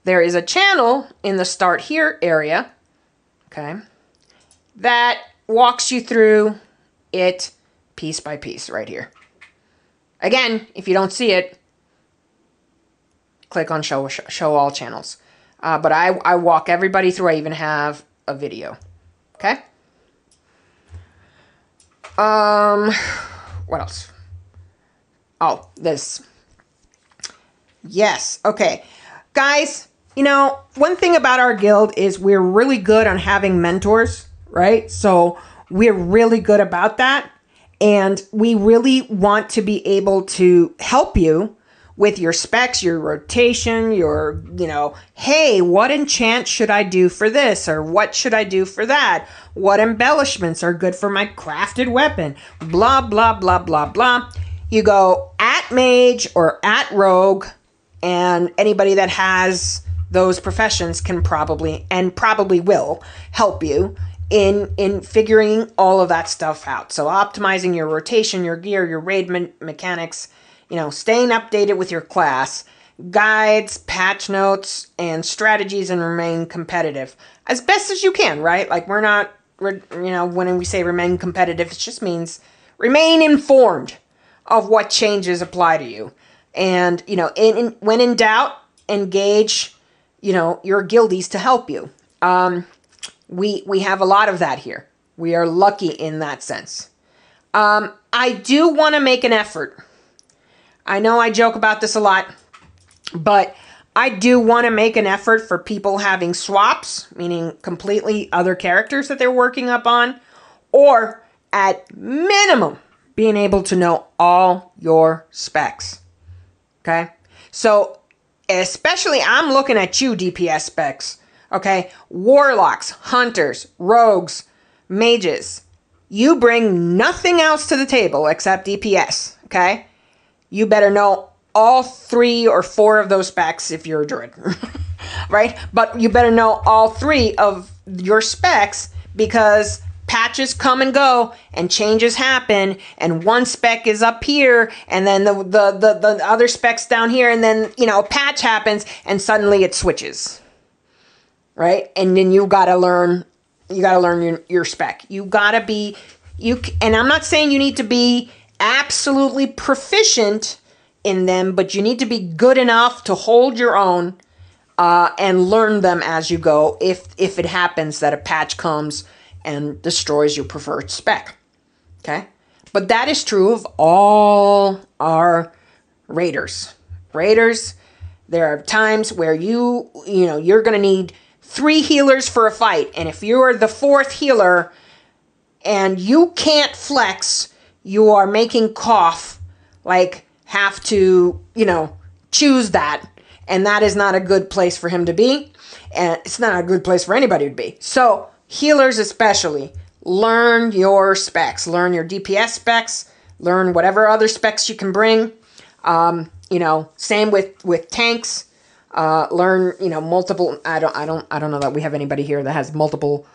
there is a channel in the Start Here area, okay, that walks you through it piece by piece right here. Again, if you don't see it, click on show all channels. But I walk everybody through. I even have a video. Okay? What else? Oh, this. Yes. Okay. Guys, you know, one thing about our guild is we're really good on having mentors, right? So we're really good about that. And we really want to be able to help you with your specs, your rotation, your, you know, hey, what enchant should I do for this? Or what should I do for that? What embellishments are good for my crafted weapon? Blah, blah, blah, blah, blah. You go at mage or at rogue, and anybody that has those professions can probably will help you in figuring all of that stuff out. So optimizing your rotation, your gear, your raid mechanics, you know, staying updated with your class, guides, patch notes, and strategies, and remain competitive as best as you can, right? Like we're you know, when we say remain competitive, it just means remain informed of what changes apply to you. And, you know, when in doubt, engage, you know, your guildies to help you. We have a lot of that here. We are lucky in that sense. I do want to make an effort. I know I joke about this a lot, but I do want to make an effort for people having swaps, meaning completely other characters that they're working up on, or at minimum, being able to know all your specs. Okay? So, especially, I'm looking at you, DPS specs. Okay? Warlocks, hunters, rogues, mages. You bring nothing else to the table except DPS. Okay? You better know all 3 or 4 of those specs if you're a druid. Right? But you better know all 3 of your specs because patches come and go and changes happen, and one spec is up here and then the other specs down here, and then, you know, a patch happens and suddenly it switches. Right? And then you gotta learn your spec. You gotta be, and I'm not saying you need to be absolutely proficient in them, but you need to be good enough to hold your own and learn them as you go if it happens that a patch comes and destroys your preferred spec. Okay? But that is true of all our raiders. Raiders, there are times where you know, you're going to need 3 healers for a fight, and if you're the 4th healer and you can't flex, you are making Koff like have to, you know, choose that, and that is not a good place for him to be, and it's not a good place for anybody to be. So healers especially, learn your specs, learn your DPS specs, learn whatever other specs you can bring. You know, same with tanks. Learn, you know, multiple. I don't know that we have anybody here that has multiple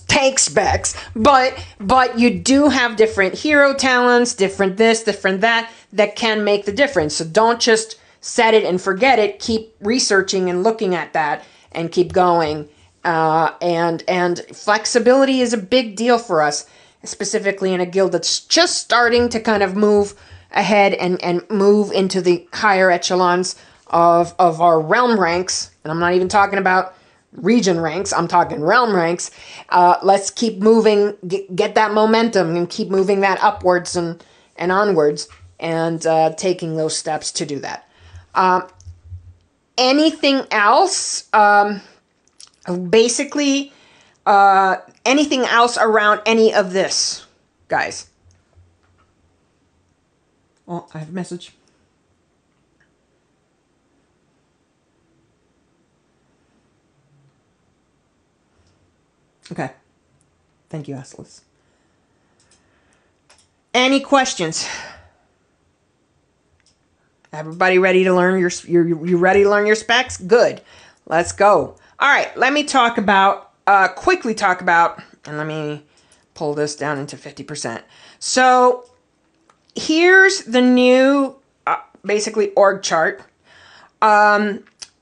tank specs, but you do have different hero talents, different this, different that can make the difference. So don't just set it and forget it. Keep researching and looking at that and keep going. And flexibility is a big deal for us, specifically in a guild that's just starting to kind of move ahead and move into the higher echelons of our realm ranks. And I'm not even talking about region ranks, I'm talking realm ranks. Let's keep moving, get that momentum and keep moving that upwards and onwards. and taking those steps to do that. Anything else? Basically, anything else around any of this, guys? Oh, I have a message. Okay. Thank you, Aslis. Any questions? Everybody ready to learn you ready to learn your specs? Good. Let's go. All right, let me talk about, quickly talk about, and let me pull this down into 50%. So here's the new, basically, org chart.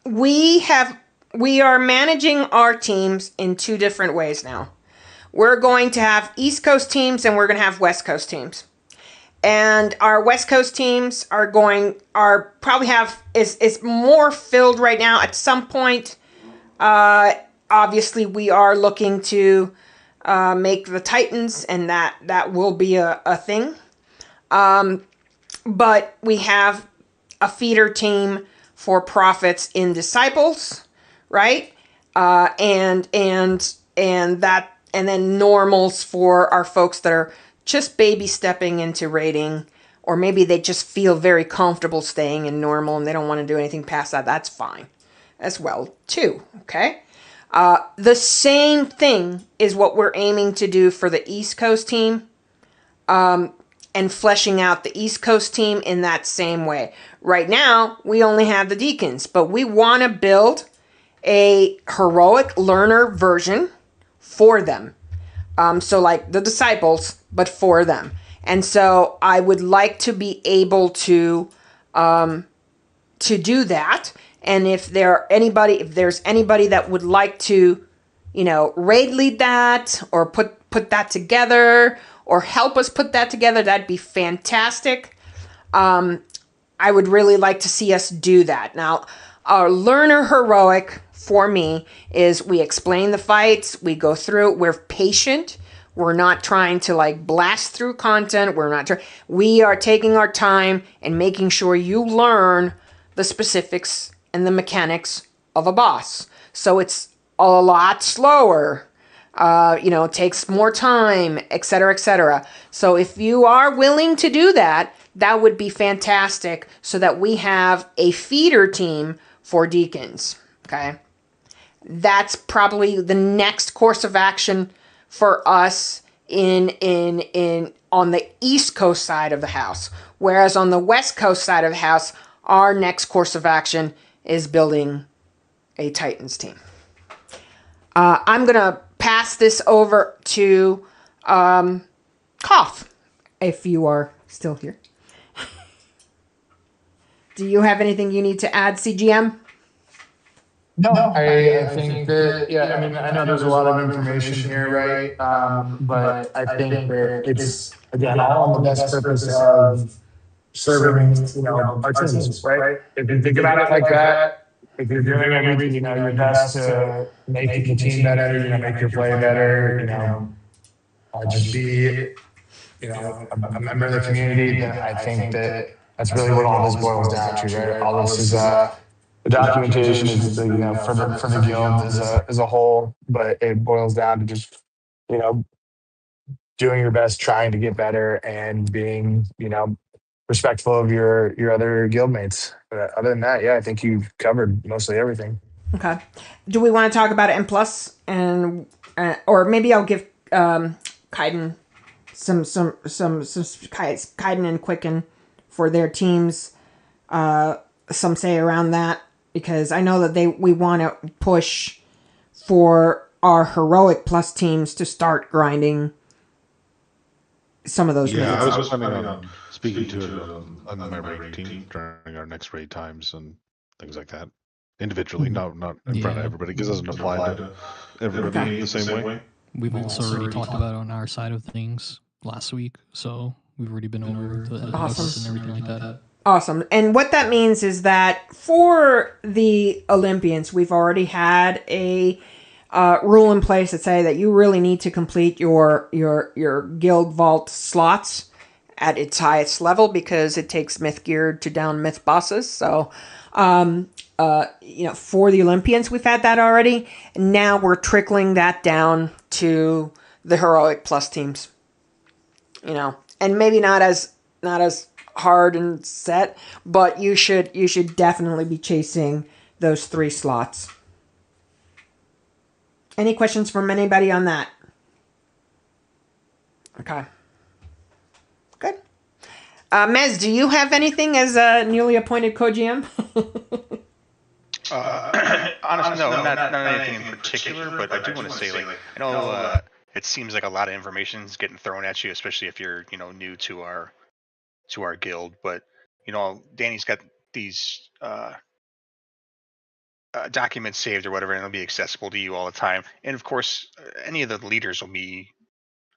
We are managing our teams in two different ways now. We're going to have East Coast teams and we're going to have West Coast teams. And our West Coast teams are more filled right now. At some point, obviously we are looking to make the Titans, and that will be a thing. But we have a feeder team for Prophets in Disciples, right? And then normals for our folks that are just baby stepping into rating, or maybe they just feel very comfortable staying in normal and they don't want to do anything past that. That's fine as well too. Okay. The same thing is what we're aiming to do for the East Coast team, and fleshing out the East Coast team in that same way. Right now, we only have the deacons, but we want to build a heroic learner version for them. So like the disciples, but for them. And so I would like to be able to do that. And if there's anybody that would like to, raid lead that, or put that together, or help us put that together, that'd be fantastic. I would really like to see us do that. Now, our learner heroic for me is we explain the fights, we go through, we're patient. We're not trying to blast through content. We are taking our time and making sure you learn the specifics and the mechanics of a boss. So it's a lot slower. It takes more time, etc., etc. So if you are willing to do that, that would be fantastic, so that we have a feeder team for deacons. Okay, that's probably the next course of action for us on the East Coast side of the house. Whereas on the West Coast side of the house, our next course of action is building a Titans team. I'm gonna pass this over to Koth, if you are still here. Do you have anything you need to add, CGM? No, I think that, I know there's a lot of information here, right? But I think that it's, again, all on the best purpose of serving, our teams, right? If you think about it like that, if you're doing everything, your best to make the team better, make your play better, just be, a member of the community, then I think that that's really what all this boils down to, right? All this is, the documentation is, for the guild as a whole, but it boils down to just, doing your best, trying to get better, and being, respectful of your other guildmates. But other than that, I think you've covered mostly everything. Okay. Do we want to talk about M plus, and or maybe I'll give Kaiden some Kaiden and Quicken for their teams. Some say around that, because I know that we want to push for our heroic plus teams to start grinding some of those. Yeah, I was planning on speaking to it on my raid team during our next raid times and things like that. Individually, not in front of everybody, because it doesn't apply to everybody the same way. We've also already talked about it on our side of things last week, so we've already been over the awesome. and everything like that. Awesome. And what that means is that for the Olympians, we've already had a rule in place that say that you really need to complete your guild vault slots at its highest level because it takes myth gear to down myth bosses. So, for the Olympians, we've had that already. Now we're trickling that down to the heroic plus teams. And maybe not as hard and set, but you should definitely be chasing those 3 slots. Any questions from anybody on that? Okay. Good. Mez, do you have anything as a newly appointed co-GM? Honestly, no, not anything in particular, but I do want to say, I know it seems like a lot of information is getting thrown at you, especially if you're, new to our guild. But Danny's got these documents saved or whatever, and it'll be accessible to you all the time. And of course, any of the leaders will be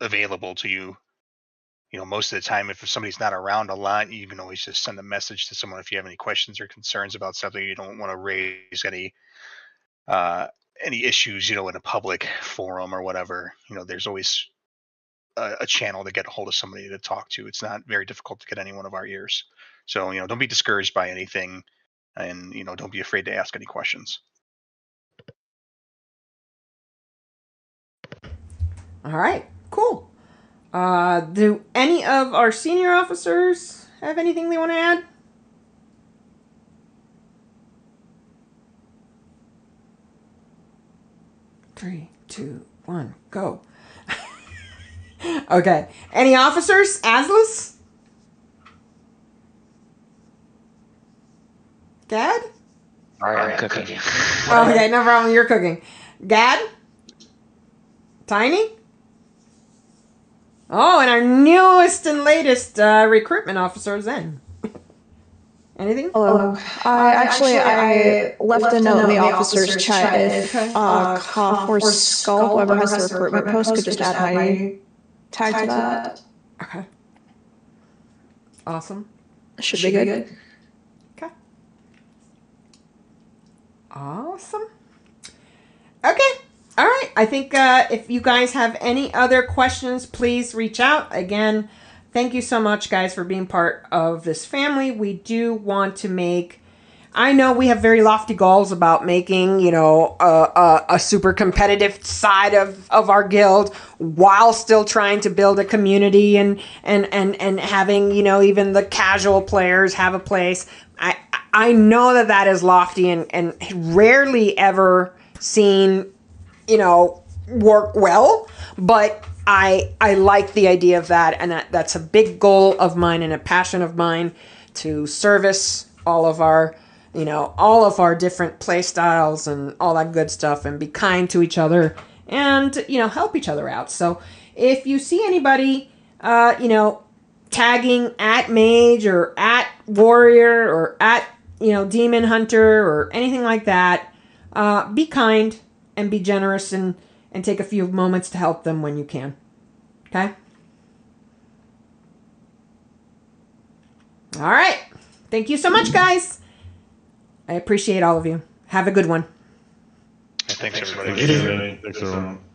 available to you. Most of the time, if somebody's not around a lot, you can always just send a message to someone if you have any questions or concerns about something. You don't want to raise any issues, in a public forum or whatever. There's always a channel to get a hold of somebody to talk to. It's not very difficult to get any one of our ears. So, don't be discouraged by anything, and, don't be afraid to ask any questions. All right, cool. Do any of our senior officers have anything they want to add? Three, two, one, go. Okay. Any officers? Aslas? Gad? All right, I'm cooking. Okay, no problem. You're cooking. Gad? Tiny? Oh, and our newest and latest recruitment officer, Zen. Anything? Hello. I left a note in the officer's chat. If Cough or Skull, whoever has the recruitment post, could just add my tag to that. Okay. Awesome. Should be good. Okay. Awesome. Okay. All right. I think if you guys have any other questions, please reach out. Again, thank you so much, guys, for being part of this family. We do want to make... I know we have very lofty goals about making, a super competitive side of our guild while still trying to build a community and having, even the casual players have a place. I know that is lofty and rarely ever seen, work well, but I like the idea of that, and that's a big goal of mine and a passion of mine to service all of our different play styles and all that good stuff, and be kind to each other and, help each other out. So if you see anybody, tagging at mage or at warrior or at, demon hunter or anything like that, be kind and be generous and take a few moments to help them when you can. Okay? All right. Thank you so much, guys. I appreciate all of you. Have a good one. Thanks everybody. Thanks, everyone.